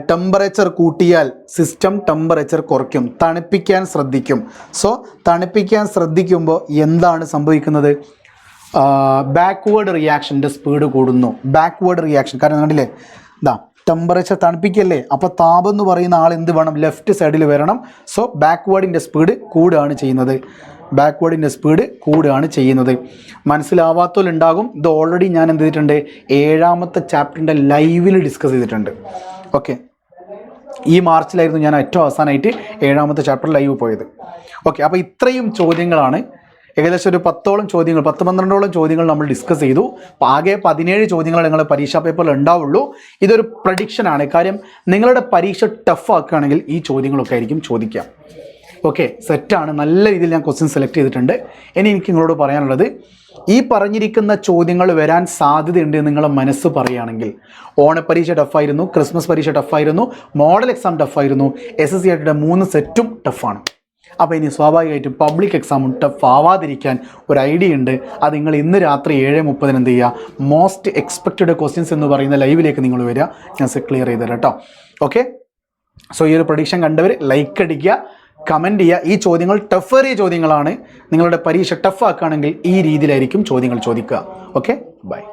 ടെമ്പറേച്ചർ കൂട്ടിയാൽ സിസ്റ്റം ടെമ്പറേച്ചർ കുറയ്ക്കും, തണുപ്പിക്കാൻ ശ്രദ്ധിക്കും. സോ തണുപ്പിക്കാൻ ശ്രദ്ധിക്കുമ്പോൾ എന്താണ് സംഭവിക്കുന്നത്? ബാക്ക്വേർഡ് റിയാക്ഷൻ്റെ സ്പീഡ് കൂടുന്നു. ബാക്ക്വേർഡ് റിയാക്ഷൻ, കാരണം കണ്ടില്ലേ, ടെമ്പറേച്ചർ തണുപ്പിക്കല്ലേ, അപ്പോൾ താപം എന്ന് പറയുന്ന ആൾ എന്ത് വേണം? ലെഫ്റ്റ് സൈഡിൽ വരണം. സോ ബാക്ക്വേർഡിൻ്റെ സ്പീഡ് കൂടുകയാണ് ചെയ്യുന്നത്. ബാക്ക്വേർഡിൻ്റെ സ്പീഡ് കൂടുകയാണ് ചെയ്യുന്നത്. മനസ്സിലാവാത്തവരുണ്ടാകും. ഇത് ഓൾറെഡി ഞാൻ എന്ത് ചെയ്തിട്ടുണ്ട്, 7ാമത്തെ ചാപ്റ്ററിൻ്റെ ലൈവിൽ ഡിസ്കസ് ചെയ്തിട്ടുണ്ട്. ഓക്കെ, ഈ മാർച്ചിലായിരുന്നു ഞാൻ ഏറ്റവും അവസാനമായിട്ട് 7ാമത്തെ ചാപ്റ്റർ ലൈവ് പോയത്. ഓക്കെ, അപ്പോൾ ഇത്രയും ചോദ്യങ്ങളാണ്, ഏകദേശം ഒരു 10ഓളം ചോദ്യങ്ങൾ, 10-12ഓളം ചോദ്യങ്ങൾ നമ്മൾ ഡിസ്കസ് ചെയ്തു. അപ്പോൾ ആകെ 17 ചോദ്യങ്ങൾ നിങ്ങളുടെ പരീക്ഷാ പേപ്പറിൽ ഉണ്ടാവുള്ളൂ. ഇതൊരു പ്രഡിക്ഷനാണ്. കാര്യം നിങ്ങളുടെ പരീക്ഷ ടഫ് ആക്കുകയാണെങ്കിൽ ഈ ചോദ്യങ്ങളൊക്കെ ആയിരിക്കും ചോദിക്കുക. ഓക്കെ, സെറ്റാണ്. നല്ല രീതിയിൽ ഞാൻ ക്വസ്റ്റ്യൻ സെലക്ട് ചെയ്തിട്ടുണ്ട്. ഇനി എനിക്ക് നിങ്ങളോട് പറയാനുള്ളത്, ഈ പറഞ്ഞിരിക്കുന്ന ചോദ്യങ്ങൾ വരാൻ സാധ്യതയുണ്ട് നിങ്ങളെ മനസ്സ് പറയുകയാണെങ്കിൽ, ഓണപ്പരീക്ഷ ടഫായിരുന്നു, ക്രിസ്മസ് പരീക്ഷ ടഫായിരുന്നു, മോഡൽ എക്സാം ടഫായിരുന്നു, SSC ആയിട്ട് 3 സെറ്റും ടഫാണ്. അപ്പോൾ ഇനി സ്വാഭാവികമായിട്ടും പബ്ലിക് എക്സാമും ടഫ് ആവാതിരിക്കാൻ ഒരു ഐഡിയ ഉണ്ട്. അത് നിങ്ങൾ ഇന്ന് രാത്രി 7:30 എന്ത് ചെയ്യുക, മോസ്റ്റ് എക്സ്പെക്റ്റഡ് ക്വസ്റ്റ്യൻസ് എന്ന് പറയുന്ന ലൈവിലേക്ക് നിങ്ങൾ വരിക. ഞാൻ ക്ലിയർ ചെയ്ത് തരാം കേട്ടോ. ഓക്കെ, സോ ഈ ഒരു പ്രഡിക്ഷൻ കണ്ടവർ ലൈക്ക് അടിക്കുക, കമൻറ്റ് ചെയ്യുക. ഈ ചോദ്യങ്ങൾ ടഫേറിയ ചോദ്യങ്ങളാണ്. നിങ്ങളുടെ പരീക്ഷ ടഫ് ആക്കുകയാണെങ്കിൽ ഈ രീതിയിലായിരിക്കും ചോദ്യങ്ങൾ ചോദിക്കുക. Okay, by.